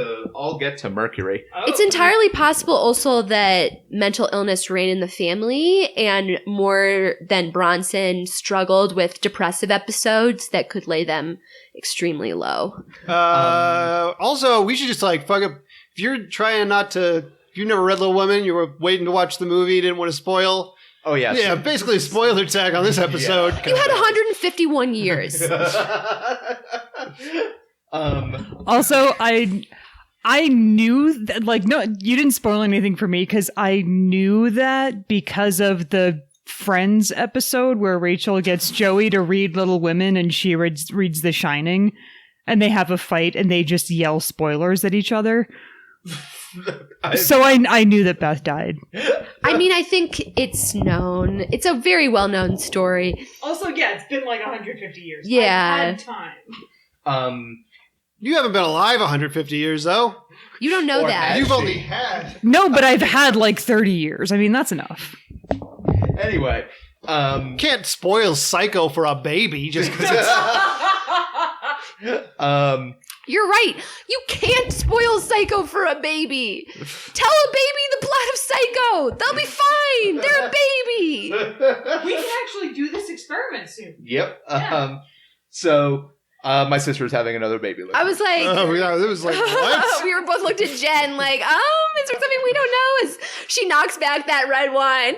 to Mercury. It's entirely possible also that mental illness ran in the family, and more than Bronson struggled with depressive episodes that could lay them extremely low. Also, we should just like fuck up. If you're trying not to, if you've never read Little Women, you were waiting to watch the movie, didn't want to spoil. Oh yes. Yeah, basically a spoiler tag on this episode. You had 151 years. Also, I knew that, like, no, you didn't spoil anything for me because I knew that because of the Friends episode where Rachel gets Joey to read Little Women and she reads The Shining, and they have a fight and they just yell spoilers at each other. So I knew that Beth died. I mean, I think it's known. It's a very well-known story. Also, yeah, it's been like 150 years. Yeah. I've had time. You haven't been alive 150 years, though. You don't know Or that. has You've she? only had. No, but I've had like 30 years. I mean, that's enough. Anyway, Can't spoil Psycho for a baby just because it's. You're right. You can't spoil Psycho for a baby. Tell a baby the plot of Psycho. They'll be fine. They're a baby. We can actually do this experiment soon. Yep. Yeah. So my sister's having another baby. I was like, Oh, yeah, it was like, what? we were both looked at Jen like, is there something we don't know? As she knocks back that red wine.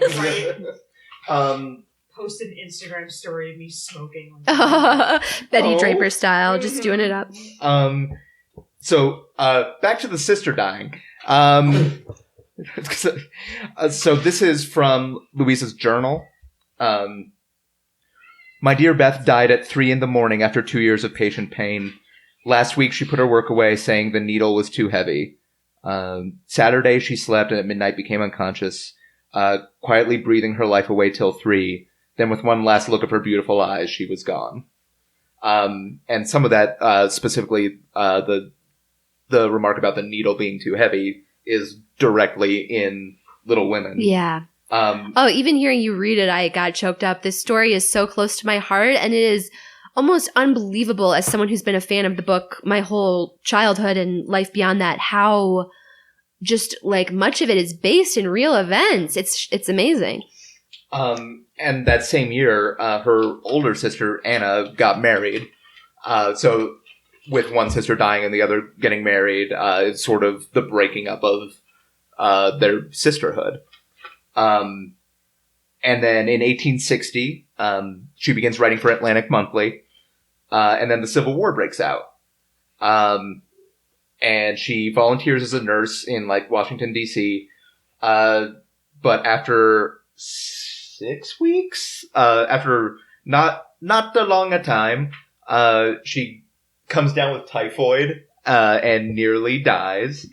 Post an Instagram story of me smoking. Betty Draper style, just doing it up. So back to the sister dying. So this is from Louisa's journal. My dear Beth died at 3 a.m. after 2 years of patient pain. Last week she put her work away, saying the needle was too heavy. Saturday she slept and at midnight became unconscious. quietly breathing her life away till 3. Then with one last look of her beautiful eyes, she was gone. And some of that, specifically, the remark about the needle being too heavy is directly in Little Women. Yeah. Even hearing you read it, I got choked up. This story is so close to my heart, and it is almost unbelievable as someone who's been a fan of the book my whole childhood and life beyond that, how just like much of it is based in real events. It's amazing. And that same year, her older sister, Anna, got married. So with one sister dying and the other getting married, it's sort of the breaking up of their sisterhood. And then in 1860, she begins writing for Atlantic Monthly. And then the Civil War breaks out. And she volunteers as a nurse in like Washington, D.C. But after 6 weeks, after not that long a time, she comes down with typhoid, and nearly dies.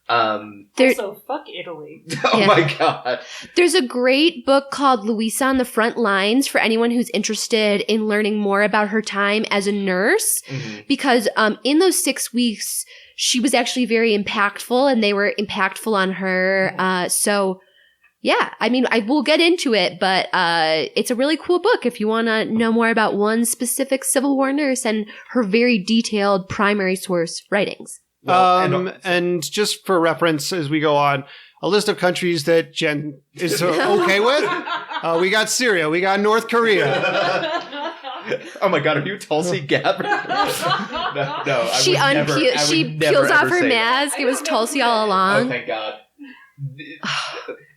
Also, fuck Italy. Oh my god. There's a great book called Louisa on the Front Lines for anyone who's interested in learning more about her time as a nurse. Mm-hmm. Because in those 6 weeks, she was actually very impactful and they were impactful on her. So yeah, I mean, I will get into it, but it's a really cool book if you want to know more about one specific Civil War nurse and her very detailed primary source writings. Well, and just for reference as we go on, a list of countries that Jen is okay with. We got Syria. We got North Korea. Oh my god, are you Tulsi Gabbard? No, she peels off her mask. It was Tulsi all along. Oh, thank god.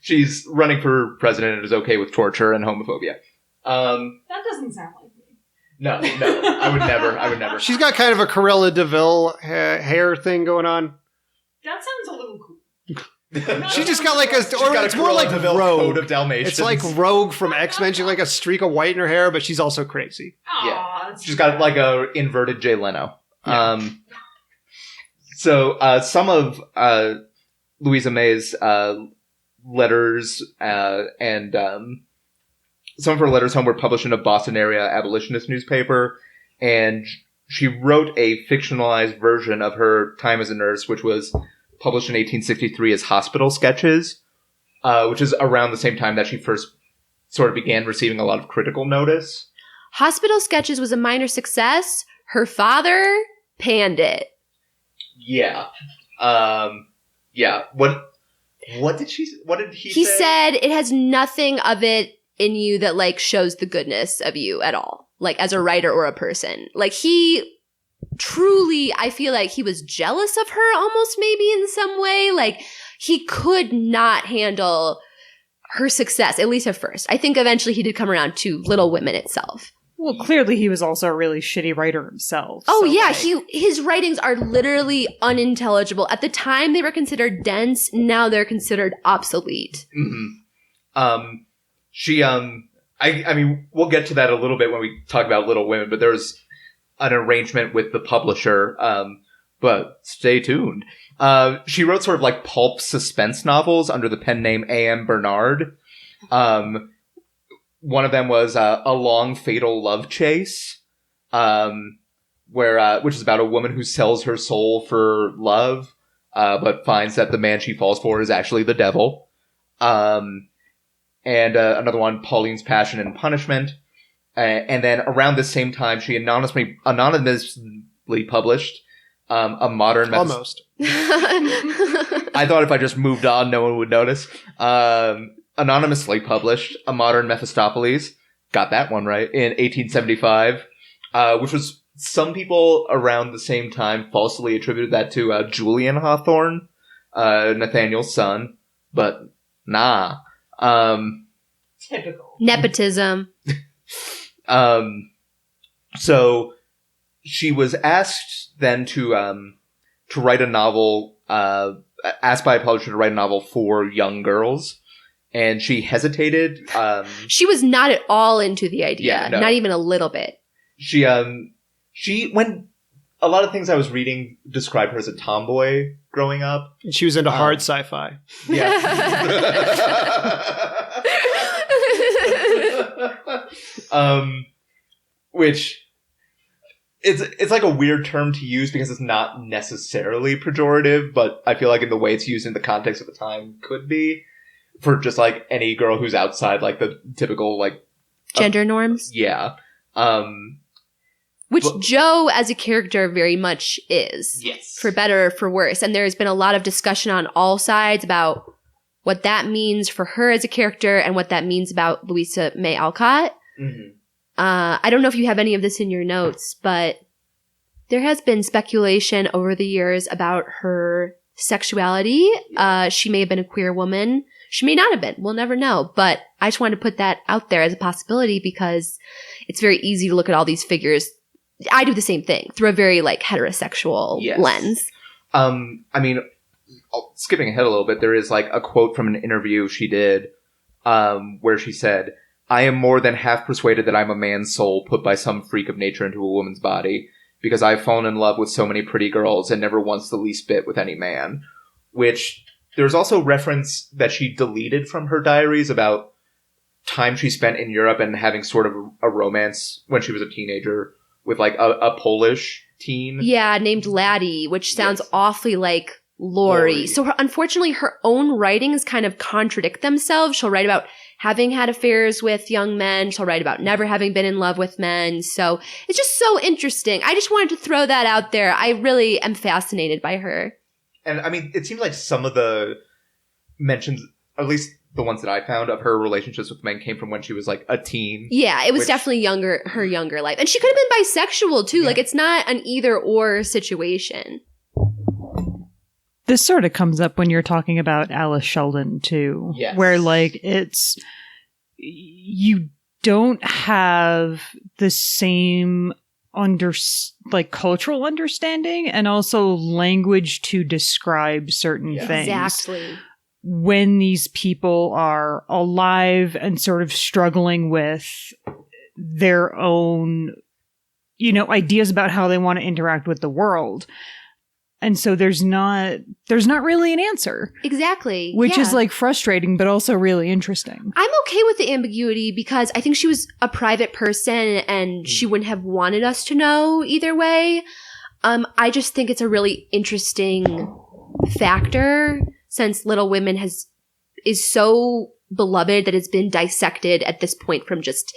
She's running for president and is okay with torture and homophobia. That doesn't sound like me. No, I would never. She's got kind of a Cruella de Vil hair thing going on. That sounds a little cool. She just got like it's more like DeVille Rogue. Code of Dalmatians. It's like Rogue from X-Men. She's like a streak of white in her hair, but she's also crazy. Yeah, she's got like a inverted Jay Leno. Yeah. So some of Louisa May's letters and some of her letters home were published in a Boston area abolitionist newspaper, and she wrote a fictionalized version of her time as a nurse, which was published in 1863 as Hospital Sketches, which is around the same time that she first sort of began receiving a lot of critical notice. Hospital Sketches was a minor success. Her father panned it. Yeah. Yeah. What did he say? He said it has nothing of it in you that like shows the goodness of you at all, like as a writer or a person. Like he truly, I feel like he was jealous of her almost maybe in some way. Like he could not handle her success, at least at first. I think eventually he did come around to Little Women itself. Well, clearly he was also a really shitty writer himself. Oh, so yeah. like... His writings are literally unintelligible. At the time, they were considered dense. Now they're considered obsolete. Mm-hmm. I mean, we'll get to that a little bit when we talk about Little Women, but there's an arrangement with the publisher. But stay tuned. She wrote sort of like pulp suspense novels under the pen name A.M. Bernard. One of them was A Long Fatal Love Chase, which is about a woman who sells her soul for love, but finds that the man she falls for is actually the devil. And another one, Pauline's Passion and Punishment. And then around the same time, she anonymously published a modern... Almost. I thought if I just moved on, no one would notice. Anonymously published A Modern Mephistopheles. Got that one right. In 1875. Which was... Some people around the same time falsely attributed that to Julian Hawthorne, Nathaniel's son. But nah. Typical. Nepotism. So she was asked then to write a novel, asked by a publisher to write a novel for young girls, and she hesitated. She was not at all into the idea, yeah, no. Not even a little bit. She when a lot of things I was reading describe her as a tomboy, growing up. She was into hard sci-fi. Yeah. Which it's like a weird term to use because it's not necessarily pejorative, but I feel like in the way it's used in the context of the time could be for just like any girl who's outside like the typical like gender norms. Yeah. Which Jo as a character very much is. Yes. For better or for worse. And there's been a lot of discussion on all sides about what that means for her as a character and what that means about Louisa May Alcott. Mm-hmm. I don't know if you have any of this in your notes, but there has been speculation over the years about her sexuality. She may have been a queer woman. She may not have been. We'll never know. But I just wanted to put that out there as a possibility because it's very easy to look at all these figures. I do the same thing through a very like heterosexual lens. I mean, skipping ahead a little bit, there is like a quote from an interview she did where she said, "I am more than half persuaded that I'm a man's soul put by some freak of nature into a woman's body, because I've fallen in love with so many pretty girls and never once the least bit with any man." Which there's also reference that she deleted from her diaries about time she spent in Europe and having sort of a romance when she was a teenager with like a Polish teen. Yeah, named Laddie, which sounds awfully like Lori. So unfortunately, her own writings kind of contradict themselves. She'll write about having had affairs with young men. She'll write about never having been in love with men. So it's just so interesting. I just wanted to throw that out there. I really am fascinated by her. And I mean, it seems like some of the mentions, at least the ones that I found of her relationships with men, came from when she was like a teen. Yeah, it was definitely her younger life. And she could have been bisexual too. Yeah. Like it's not an either or situation. This sort of comes up when you're talking about Alice Sheldon too, yes. Where like you don't have the same cultural understanding and also language to describe certain things. Exactly. When these people are alive and sort of struggling with their own, ideas about how they want to interact with the world. And so there's not really an answer. Exactly. Which is like frustrating, but also really interesting. I'm okay with the ambiguity because I think she was a private person and she wouldn't have wanted us to know either way. I just think it's a really interesting factor since Little Women is so beloved that it's been dissected at this point from just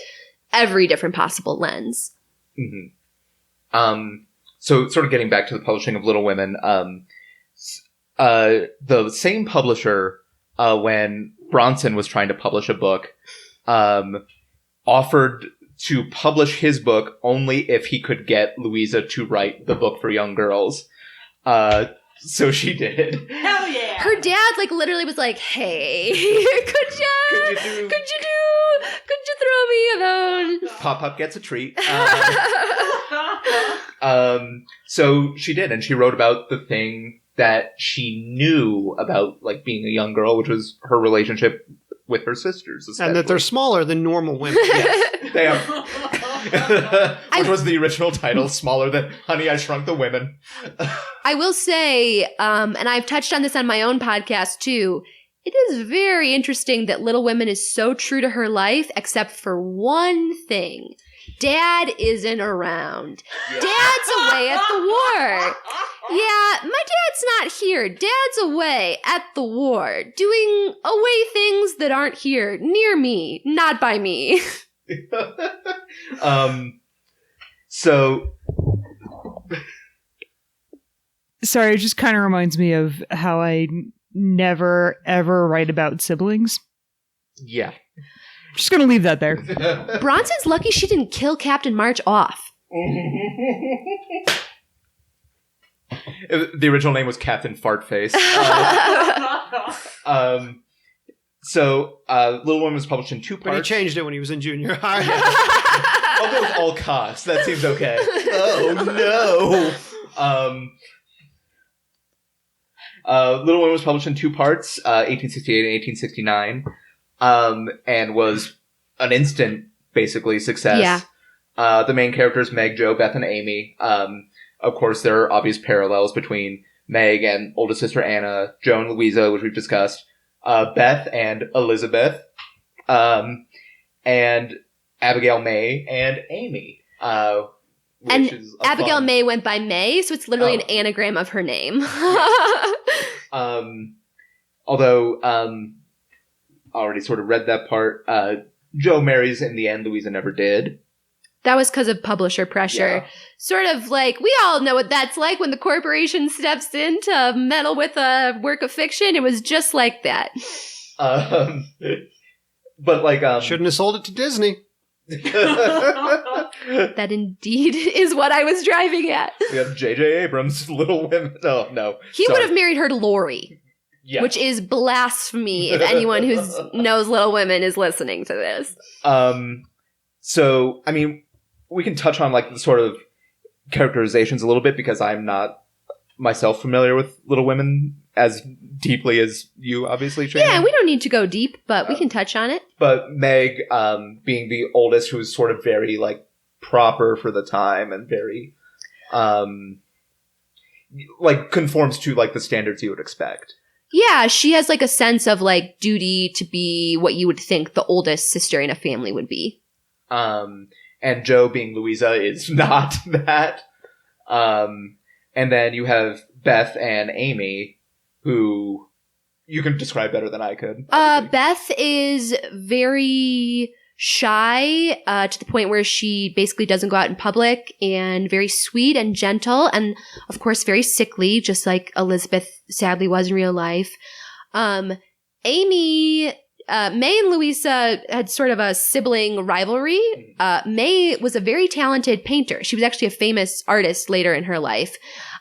every different possible lens. Mm-hmm. So sort of getting back to the publishing of Little Women, the same publisher, when Bronson was trying to publish a book, offered to publish his book only if he could get Louisa to write the book for young girls. So she did. Hell yeah! Her dad literally was like, "Hey, could you throw me a bone? Pop gets a treat." So she did, and she wrote about the thing that she knew about being a young girl, which was her relationship with her sisters, and that they're smaller than normal women. Yes, they are. Which was the original title, smaller than Honey, I Shrunk the Women. I will say, and I've touched on this on my own podcast too, it is very interesting that Little Women is so true to her life, except for one thing. Dad isn't around. Yeah. Dad's away at the war. Yeah, my dad's not here. Dad's away at the war, doing away things that aren't here, near me, not by me. So sorry, it just kind of reminds me of how I never ever write about siblings. Yeah. Just gonna leave that there. Bronson's lucky she didn't kill Captain March off. The original name was Captain Fartface. So Little Women was published in 2 parts. But he changed it when he was in junior high. I'll go with all costs. That seems okay. Oh no. Little Women was published in 2 parts, 1868 and 1869. And was an instant, basically, success. Yeah. The main characters, Meg, Jo, Beth, and Amy. Of course, there are obvious parallels between Meg and oldest sister Anna, Joe and Louisa, which we've discussed, Beth and Elizabeth, and Abigail May and Amy. And Abigail May went by May, so it's literally an anagram of her name. Although, I already sort of read that part. Joe marries in the end. Louisa never did. That was because of publisher pressure. Yeah. Sort of like, we all know what that's like when the corporation steps in to meddle with a work of fiction. It was just like that. But like, shouldn't have sold it to Disney. That indeed is what I was driving at. We have J.J. Abrams, Little Women. Oh, no. He would have married her to Lori. Yeah. Which is blasphemy if anyone who knows Little Women is listening to this. So, I mean, we can touch on like the sort of characterizations a little bit because I'm not myself familiar with Little Women as deeply as you, obviously, Shannon. Yeah, we don't need to go deep, but we can touch on it. But Meg, being the oldest, who was sort of very like proper for the time and very, like conforms to like the standards you would expect. Yeah, she has like a sense of like duty to be what you would think the oldest sister in a family would be. And Joe, being Louisa, is not that. And then you have Beth and Amy, who you can describe better than I could. Beth is very shy to the point where she basically doesn't go out in public, and very sweet and gentle, and of course very sickly, just like Elizabeth sadly was in real life. Amy... May and Louisa had sort of a sibling rivalry. May was a very talented painter. She was actually a famous artist later in her life.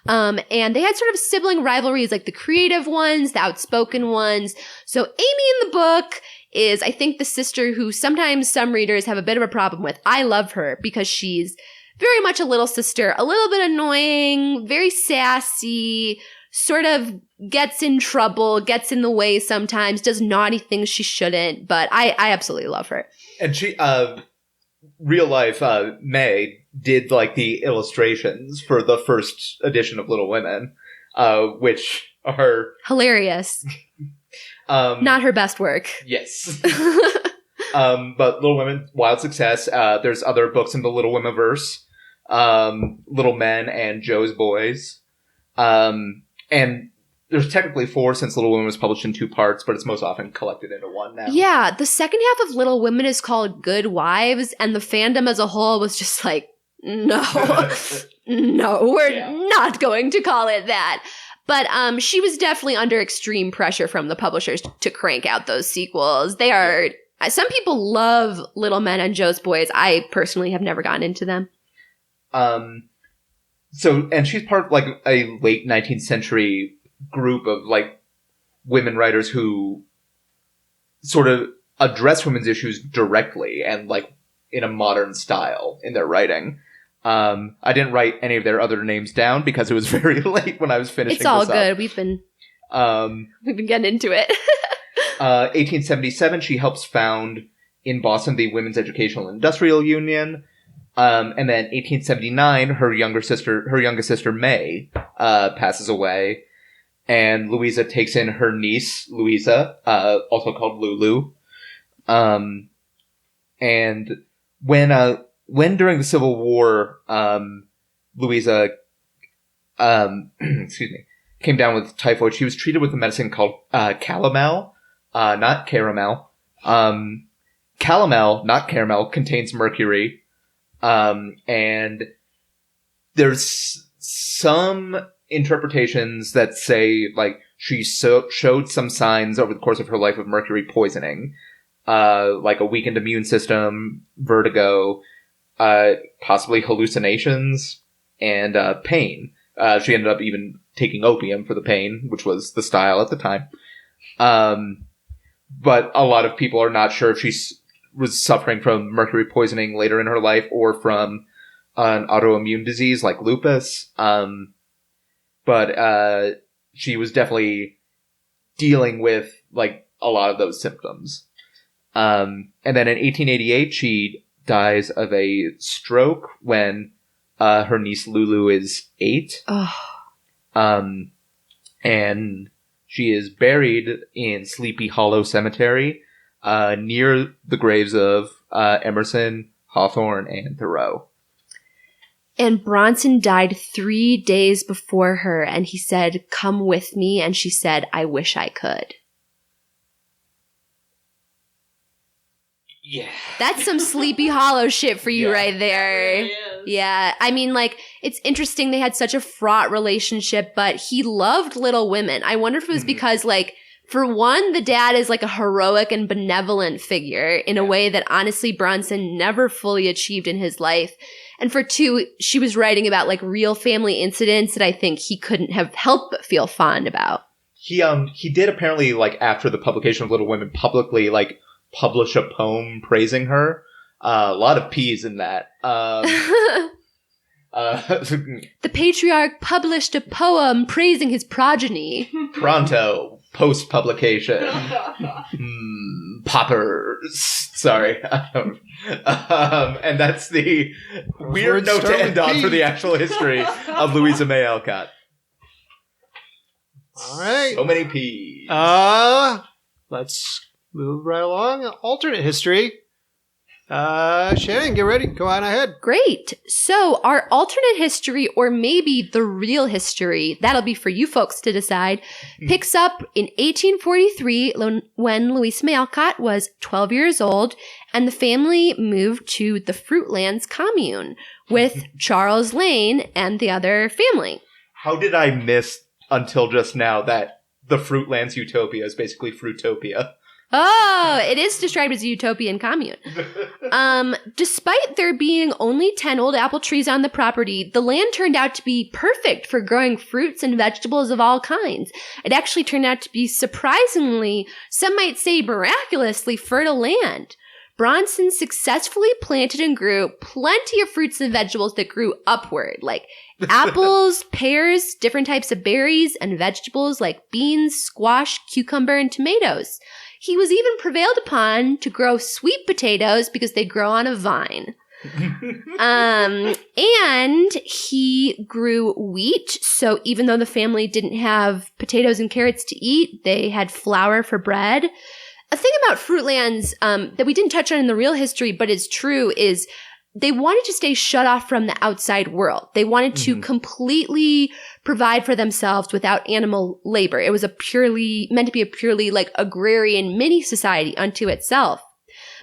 And they had sort of sibling rivalries, like the creative ones, the outspoken ones. So Amy in the book is, I think, the sister who sometimes some readers have a bit of a problem with. I love her because she's very much a little sister, a little bit annoying, very sassy, sort of gets in trouble, gets in the way sometimes, does naughty things she shouldn't, but I absolutely love her. And she, real life, May did like the illustrations for the first edition of Little Women, which are hilarious. Not her best work. Yes. But Little Women, wild success. There's other books in the Little Women verse, Little Men and Joe's Boys. And there's technically 4 since Little Women was published in 2 parts, but it's most often collected into 1 now. Yeah, the second half of Little Women is called Good Wives, and the fandom as a whole was just like, no, no, we're not going to call it that. But she was definitely under extreme pressure from the publishers to crank out those sequels. They are, some people love Little Men and Joe's Boys. I personally have never gotten into them. So, and she's part of like a late 19th century group of like women writers who sort of address women's issues directly and like in a modern style in their writing. I didn't write any of their other names down because it was very late when I was finishing It's all this good. up. We've been getting into it. 1877, she helps found in Boston the Women's Educational Industrial Union. And then 1879, her youngest sister May, passes away, and Louisa takes in her niece, Louisa, also called Lulu. And when during the Civil War, Louisa, came down with typhoid, she was treated with a medicine called, calomel, not caramel. Calomel, not caramel, contains mercury. And there's some interpretations that say, like, she showed some signs over the course of her life of mercury poisoning, like a weakened immune system, vertigo, possibly hallucinations, and pain. She ended up even taking opium for the pain, which was the style at the time. But a lot of people are not sure if she's was suffering from mercury poisoning later in her life or from an autoimmune disease like lupus. But she was definitely dealing with like a lot of those symptoms. And then in 1888, she dies of a stroke when her niece Lulu is 8. Oh. and she is buried in Sleepy Hollow Cemetery near the graves of Emerson, Hawthorne, and Thoreau. And Bronson died 3 days before her, and he said, "Come with me," and she said, "I wish I could." Yeah. That's some Sleepy Hollow shit for you right there. Yeah. I mean, like, it's interesting they had such a fraught relationship, but he loved Little Women. I wonder if it was because, like, for one, the dad is like a heroic and benevolent figure in a way that honestly Bronson never fully achieved in his life. And for two, she was writing about like real family incidents that I think he couldn't have helped but feel fond about. He did apparently, like, after the publication of Little Women, publicly, like, publish a poem praising her. A lot of P's in that. The patriarch published a poem praising his progeny. Pronto, post-publication. Poppers. Sorry. And that's the weird note to end on for the actual history of Louisa May Alcott. All right. So many P's. Let's move right along. Alternate history. Shannon, get ready. Go on ahead. Great. So our alternate history, or maybe the real history, that'll be for you folks to decide, picks up in 1843 when Louisa May Alcott was 12 years old and the family moved to the Fruitlands commune with Charles Lane and the other family. How did I miss until just now that the Fruitlands utopia is basically Fruitopia? Oh, it is described as a utopian commune. Despite there being only 10 old apple trees on the property, the land turned out to be perfect for growing fruits and vegetables of all kinds. It actually turned out to be surprisingly, some might say miraculously, fertile land. Bronson successfully planted and grew plenty of fruits and vegetables that grew upward, like apples, pears, different types of berries, and vegetables like beans, squash, cucumber, and tomatoes. He was even prevailed upon to grow sweet potatoes because they grow on a vine. And he grew wheat. So even though the family didn't have potatoes and carrots to eat, they had flour for bread. A thing about Fruitlands that we didn't touch on in the real history, but is true, is they wanted to stay shut off from the outside world. They wanted to completely provide for themselves without animal labor. It was meant to be a purely like agrarian mini society unto itself.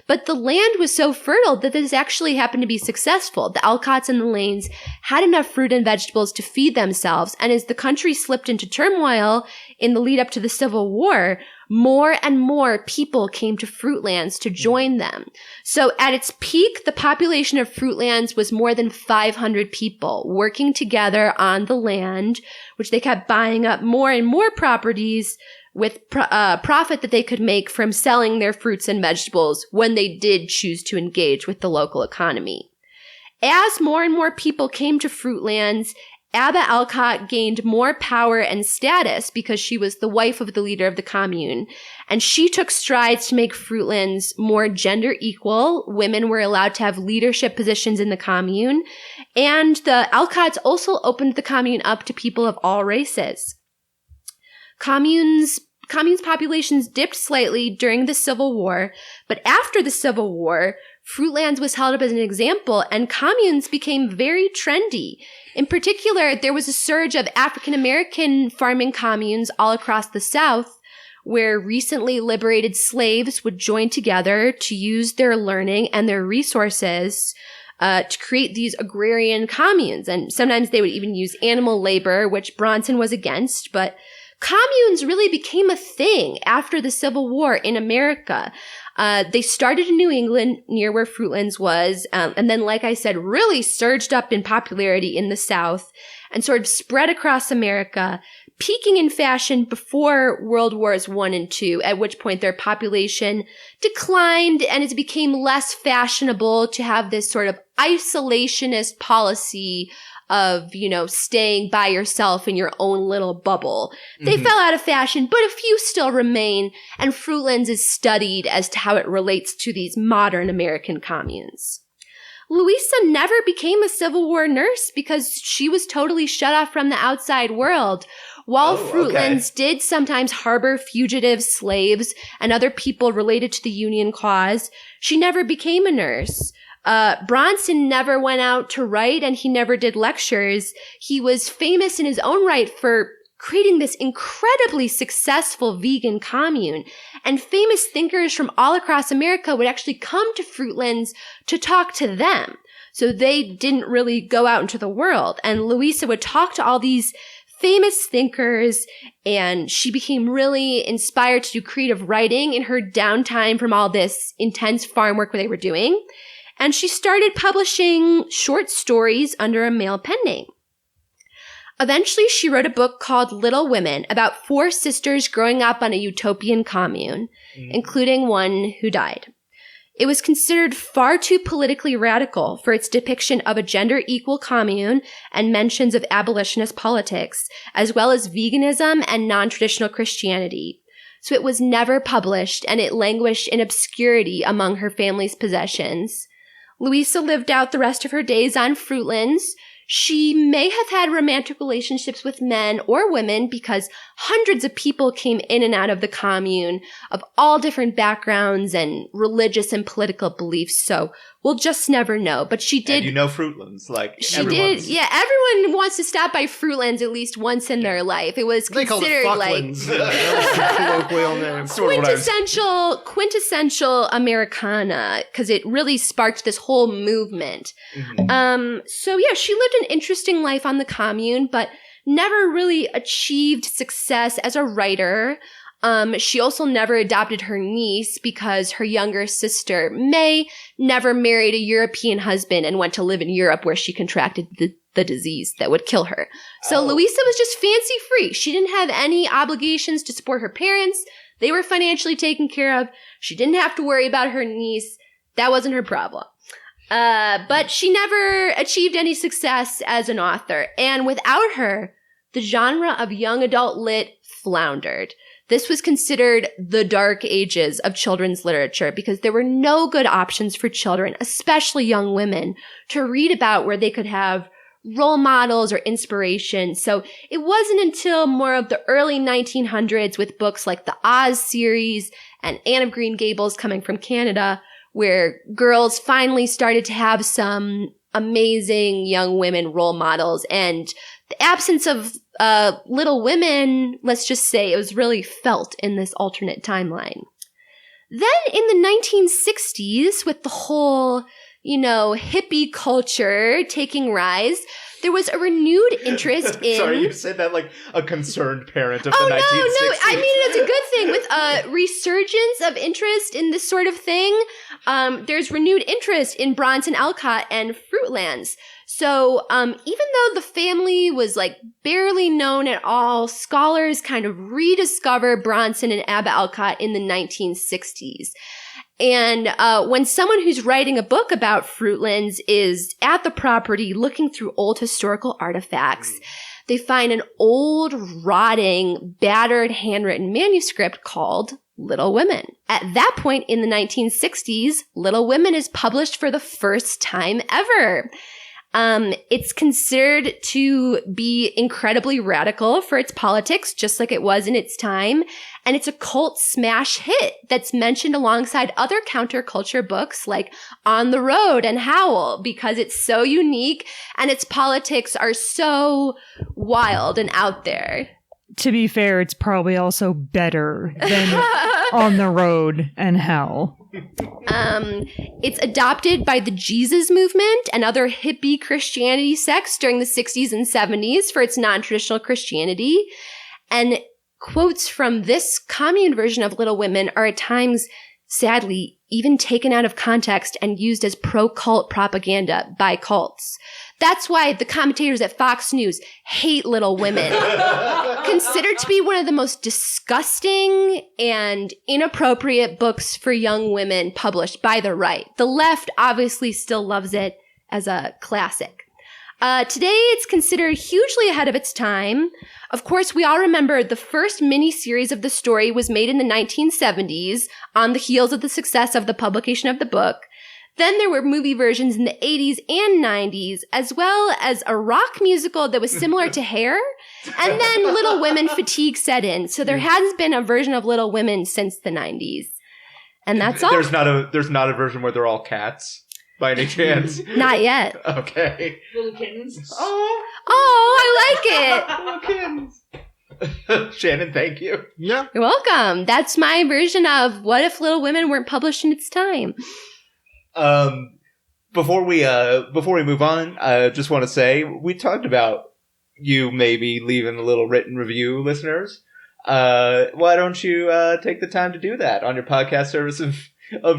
But the land was so fertile that this actually happened to be successful. The Alcotts and the Lanes had enough fruit and vegetables to feed themselves. And as the country slipped into turmoil in the lead up to the Civil War, more and more people came to Fruitlands to join them. So at its peak, the population of Fruitlands was more than 500 people working together on the land, which they kept buying up more and more properties with profit that they could make from selling their fruits and vegetables when they did choose to engage with the local economy. As more and more people came to Fruitlands, Abba Alcott gained more power and status because she was the wife of the leader of the commune, and she took strides to make Fruitlands more gender equal. Women were allowed to have leadership positions in the commune, and the Alcotts also opened the commune up to people of all races. Communes populations dipped slightly during the Civil War, but after the Civil War, Fruitlands was held up as an example, and communes became very trendy. In particular, there was a surge of African American farming communes all across the South, where recently liberated slaves would join together to use their learning and their resources to create these agrarian communes. And sometimes they would even use animal labor, which Bronson was against, but communes really became a thing after the Civil War in America. They started in New England, near where Fruitlands was, and then, like I said, really surged up in popularity in the South and sort of spread across America, peaking in fashion before World Wars I and II, at which point their population declined and it became less fashionable to have this sort of isolationist policy of, staying by yourself in your own little bubble. They fell out of fashion, but a few still remain, and Fruitlands is studied as to how it relates to these modern American communes. Louisa never became a Civil War nurse because she was totally shut off from the outside world. While Oh, Fruitlands did sometimes harbor fugitive slaves and other people related to the Union cause, she never became a nurse. Bronson never went out to write, and he never did lectures. He was famous in his own right for creating this incredibly successful vegan commune. And famous thinkers from all across America would actually come to Fruitlands to talk to them. So they didn't really go out into the world. And Louisa would talk to all these famous thinkers, and she became really inspired to do creative writing in her downtime from all this intense farm work they were doing. And she started publishing short stories under a male pen name. Eventually, she wrote a book called Little Women about 4 sisters growing up on a utopian commune, including one who died. It was considered far too politically radical for its depiction of a gender-equal commune and mentions of abolitionist politics, as well as veganism and non-traditional Christianity. So it was never published, and it languished in obscurity among her family's possessions. Louisa lived out the rest of her days on Fruitlands. She may have had romantic relationships with men or women because hundreds of people came in and out of the commune of all different backgrounds and religious and political beliefs. So we'll just never know. But she did. And Fruitlands, like she everyone's. did. Yeah, everyone wants to stop by Fruitlands at least once in their life. It was They called it considered like Fucklands. That was the colloquial name. Sort of what I was- quintessential Americana, because it really sparked this whole movement. So yeah, she lived an interesting life on the commune, but never really achieved success as a writer. She also never adopted her niece because her younger sister, May, never married a European husband and went to live in Europe where she contracted the disease that would kill her. So Louisa was just fancy free. She didn't have any obligations to support her parents. They were financially taken care of. She didn't have to worry about her niece. That wasn't her problem. But she never achieved any success as an author. And without her, the genre of young adult lit floundered. This was considered the dark ages of children's literature because there were no good options for children, especially young women, to read about where they could have role models or inspiration. So it wasn't until more of the early 1900s with books like the Oz series and Anne of Green Gables coming from Canada where girls finally started to have some amazing young women role models. And the absence of Little Women, let's just say, it was really felt in this alternate timeline. Then in the 1960s, with the whole, hippie culture taking rise, there was a renewed interest in... Sorry, you said that like a concerned parent of oh, the 1960s. No, I mean, it's a good thing. With a resurgence of interest in this sort of thing, there's renewed interest in Bronson, Alcott, and Fruitlands. So even though the family was like barely known at all, scholars kind of rediscover Bronson and Abba Alcott in the 1960s. And when someone who's writing a book about Fruitlands is at the property looking through old historical artifacts, they find an old, rotting, battered handwritten manuscript called Little Women. At that point in the 1960s, Little Women is published for the first time ever. It's considered to be incredibly radical for its politics, just like it was in its time. And it's a cult smash hit that's mentioned alongside other counterculture books like On the Road and Howl because it's so unique and its politics are so wild and out there. To be fair, it's probably also better than On the Road and Howl. It's adopted by the Jesus movement and other hippie Christianity sects during the 60s and 70s for its non-traditional Christianity. And quotes from this commune version of Little Women are at times, sadly, even taken out of context and used as pro-cult propaganda by cults. That's why the commentators at Fox News hate Little Women. Considered to be one of the most disgusting and inappropriate books for young women published by the right. The left obviously still loves it as a classic. Today, it's considered hugely ahead of its time. Of course, we all remember the first mini-series of the story was made in the 1970s on the heels of the success of the publication of the book. Then there were movie versions in the 80s and 90s, as well as a rock musical that was similar to Hair. And then Little Women fatigue set in. So there has been a version of Little Women since the 90s. And that's all. There's not a version where they're all cats by any chance. Not yet. Okay. Little kittens. Oh, I like it. little kittens. Shannon, thank you. Yeah. You're welcome. That's my version of What If Little Women Weren't Published in Its Time. Before we move on, I just want to say we talked about you maybe leaving a little written review, listeners. Why don't you take the time to do that on your podcast service of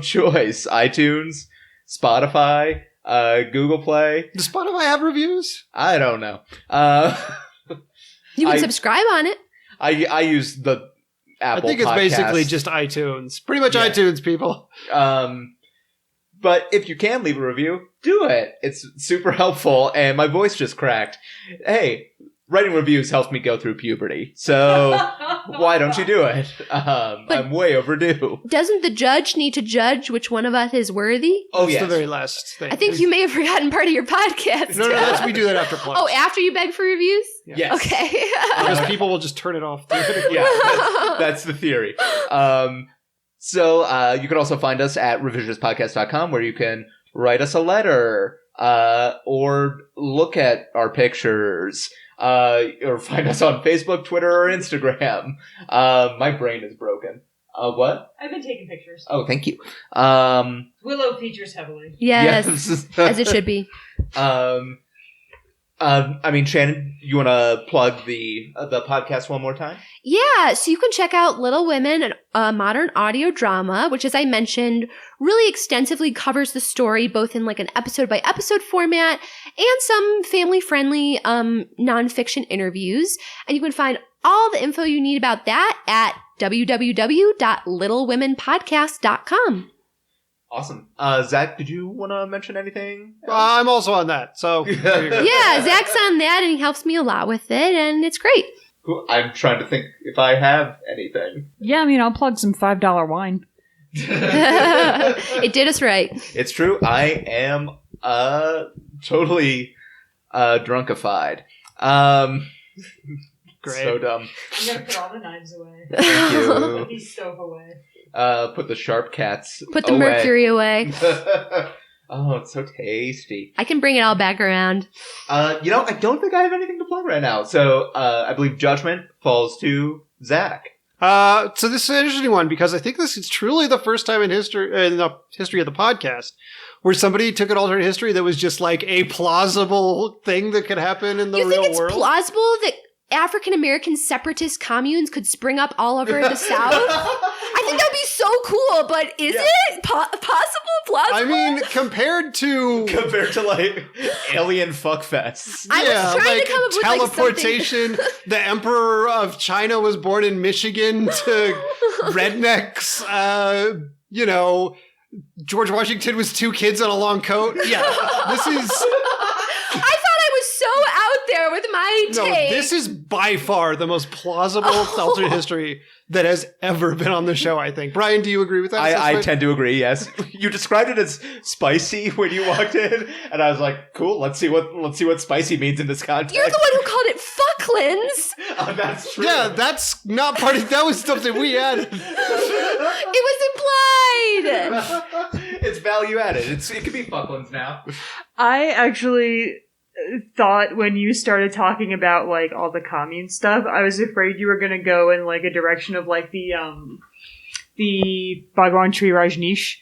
choice? iTunes, Spotify, Google Play. Does Spotify have reviews? I don't know. You can subscribe on it. I use the Apple. I think it's podcast. basically just iTunes. Pretty much Yeah. iTunes, people. But if you can leave a review, do it. It's super helpful, and my voice just cracked. Hey, writing reviews helps me go through puberty, so why don't you do it? I'm way overdue. Doesn't the judge need to judge which one of us is worthy? Oh, That's yes. the very last thing. I think you may have forgotten part of your podcast. No, we do that after plugs. Oh, after you beg for reviews? Yes. Okay. Because people will just turn it off. Yeah, that's the theory. So you can also find us at revisionistpodcast.com, where you can write us a letter or look at our pictures or find us on Facebook, Twitter, or Instagram. My brain is broken. What? I've been taking pictures. Oh, thank you. Willow features heavily. Yes, as it should be. Shannon, you want to plug the podcast one more time? Yeah, so you can check out Little Women, a modern audio drama, which, as I mentioned, really extensively covers the story, both in like an episode-by-episode format and some family-friendly nonfiction interviews. And you can find all the info you need about that at www.littlewomenpodcast.com. Awesome. Zach, did you want to mention anything? I'm also on that, so there you go. Yeah, Zach's on that, and he helps me a lot with it, and it's great. I'm trying to think if I have anything. Yeah, I mean, I'll plug some $5 wine. It did us right. It's true. I am totally drunkified. Great. So dumb. I'm going to put all the knives away. Thank you. Put these stove away. Put the sharp cats Put the away. mercury away. Oh, it's so tasty. I can bring it all back around. I don't think I have anything to plug right now. So I believe judgment falls to Zach. So this is an interesting one because I think this is truly the first time in the history of the podcast where somebody took an alternate history that was just like a plausible thing that could happen in the You real think it's world. plausible that African-American separatist communes could spring up all over the South? I think that would be so cool, but is it possible, plausible? I mean, compared to like alien fuckfests. I was trying to come up with, like, teleportation, the Emperor of China was born in Michigan to rednecks, George Washington was 2 kids on a long coat. Yeah, this is... I thought I was so out there with my take. No, this is by far the most plausible alternate history that has ever been on the show, I think. Brian, do you agree with that? I tend to agree, yes. You described it as spicy when you walked in, and I was like, cool, let's see what spicy means in this context. You're the one who called it fucklins. Oh, that's true. Yeah, that's not part of... That was something we added. It was implied. It's value added. It could be fucklins now. I actually thought when you started talking about like all the commune stuff, I was afraid you were going to go in like a direction of like the Bhagwan Sri Rajneesh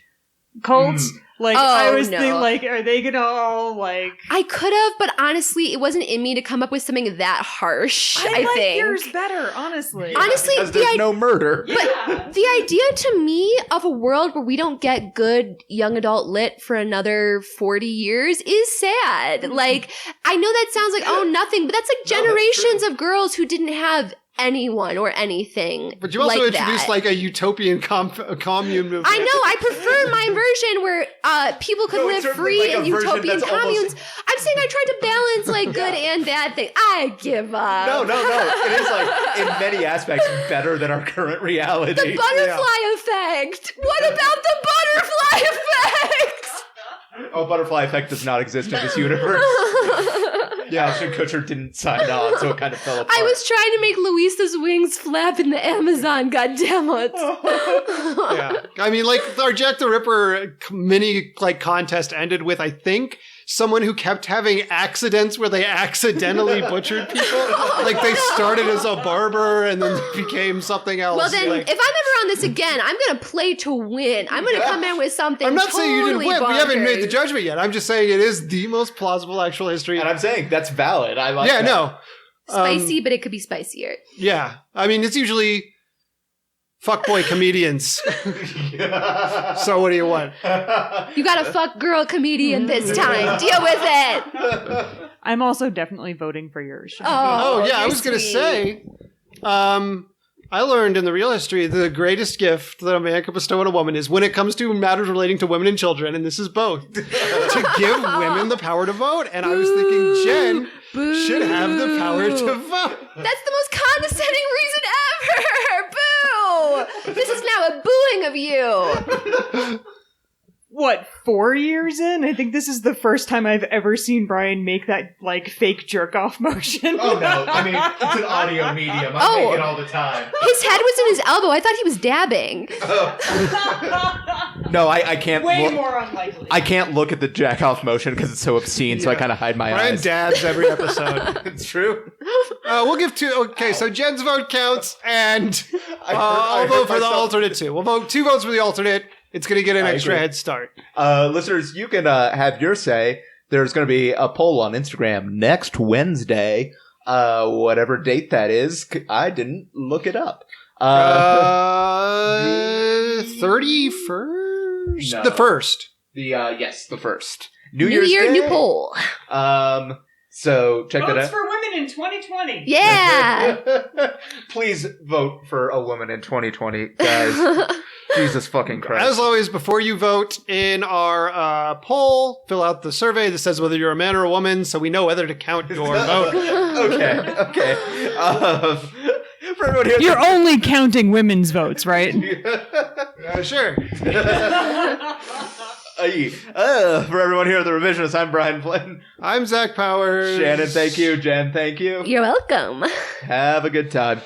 cults. Like, I was thinking, like, are they gonna all, like... I could have, but honestly, it wasn't in me to come up with something that harsh, I like think. yours better, honestly. Honestly, because there's no murder. But the idea to me of a world where we don't get good young adult lit for another 40 years is sad. Like, I know that sounds like, oh, nothing, but that's like generations of girls who didn't have anyone or anything. But you also like introduced that. like a utopian commune movement. I know. I prefer my version where people could live free in utopian communes. I'm saying I tried to balance like good and bad things. I give up. No. It is like in many aspects better than our current reality. The butterfly effect. What about the butterfly effect? Oh, butterfly effect does not exist in this universe. Yeah, Ashton Kutcher didn't sign on, so it kind of fell apart. I was trying to make Louisa's wings flap in the Amazon, goddammit. Yeah. I mean, like, our Jack the Ripper mini, like, contest ended with, I think, someone who kept having accidents where they accidentally butchered people. Like, they started as a barber and then became something else. Well, then, like, if I'm ever on this again, I'm going to play to win. I'm going to come in with something I'm not saying you didn't win. bonkers. We haven't made the judgment yet. I'm just saying it is the most plausible actual history. And I'm saying that's valid. I like that. No. Spicy, but it could be spicier. Yeah. I mean, it's usually fuckboy comedians. So what do you want? You got a fuck girl comedian this time. Deal with it. I'm also definitely voting for yours. Oh, yeah. I you're was going to sweet. say, I learned in the real history the greatest gift that a man can bestow on a woman is when it comes to matters relating to women and children, and this is both, to give women the power to vote. And I was thinking Jen should have the power to vote. That's the most condescending reason ever. Boo! This is now a booing of you. What, 4 years in? I think this is the first time I've ever seen Brian make that, like, fake jerk-off motion. Oh, no. I mean, it's an audio medium. I make it all the time. His head was in his elbow. I thought he was dabbing. No, I can't Way more unlikely. I can't look at the jack-off motion because it's so obscene, so I kind of hide my Brian eyes. dabs every episode. It's true. We'll give two. Okay, so Jen's vote counts, and I I'll hurt vote for the myself. alternate too. We'll vote 2 votes for the alternate. It's going to get an I extra agree. head start. Listeners, you can have your say. There's going to be a poll on Instagram next Wednesday, whatever date that is. I didn't look it up. 31st? No. The 1st. Yes, the first. New Year's year, Day? new poll. So check that Votes out. for women in 2020. Yeah. Please vote for a woman in 2020, guys. Jesus fucking Christ. As always, before you vote in our poll, fill out the survey that says whether you're a man or a woman so we know whether to count your vote. Okay. For everyone here, You're only counting women's votes, right? Sure. For everyone here at the Revisionist, I'm Brian Flynn. I'm Zach Powers. Shannon, thank you. Jen, thank you. You're welcome. Have a good time.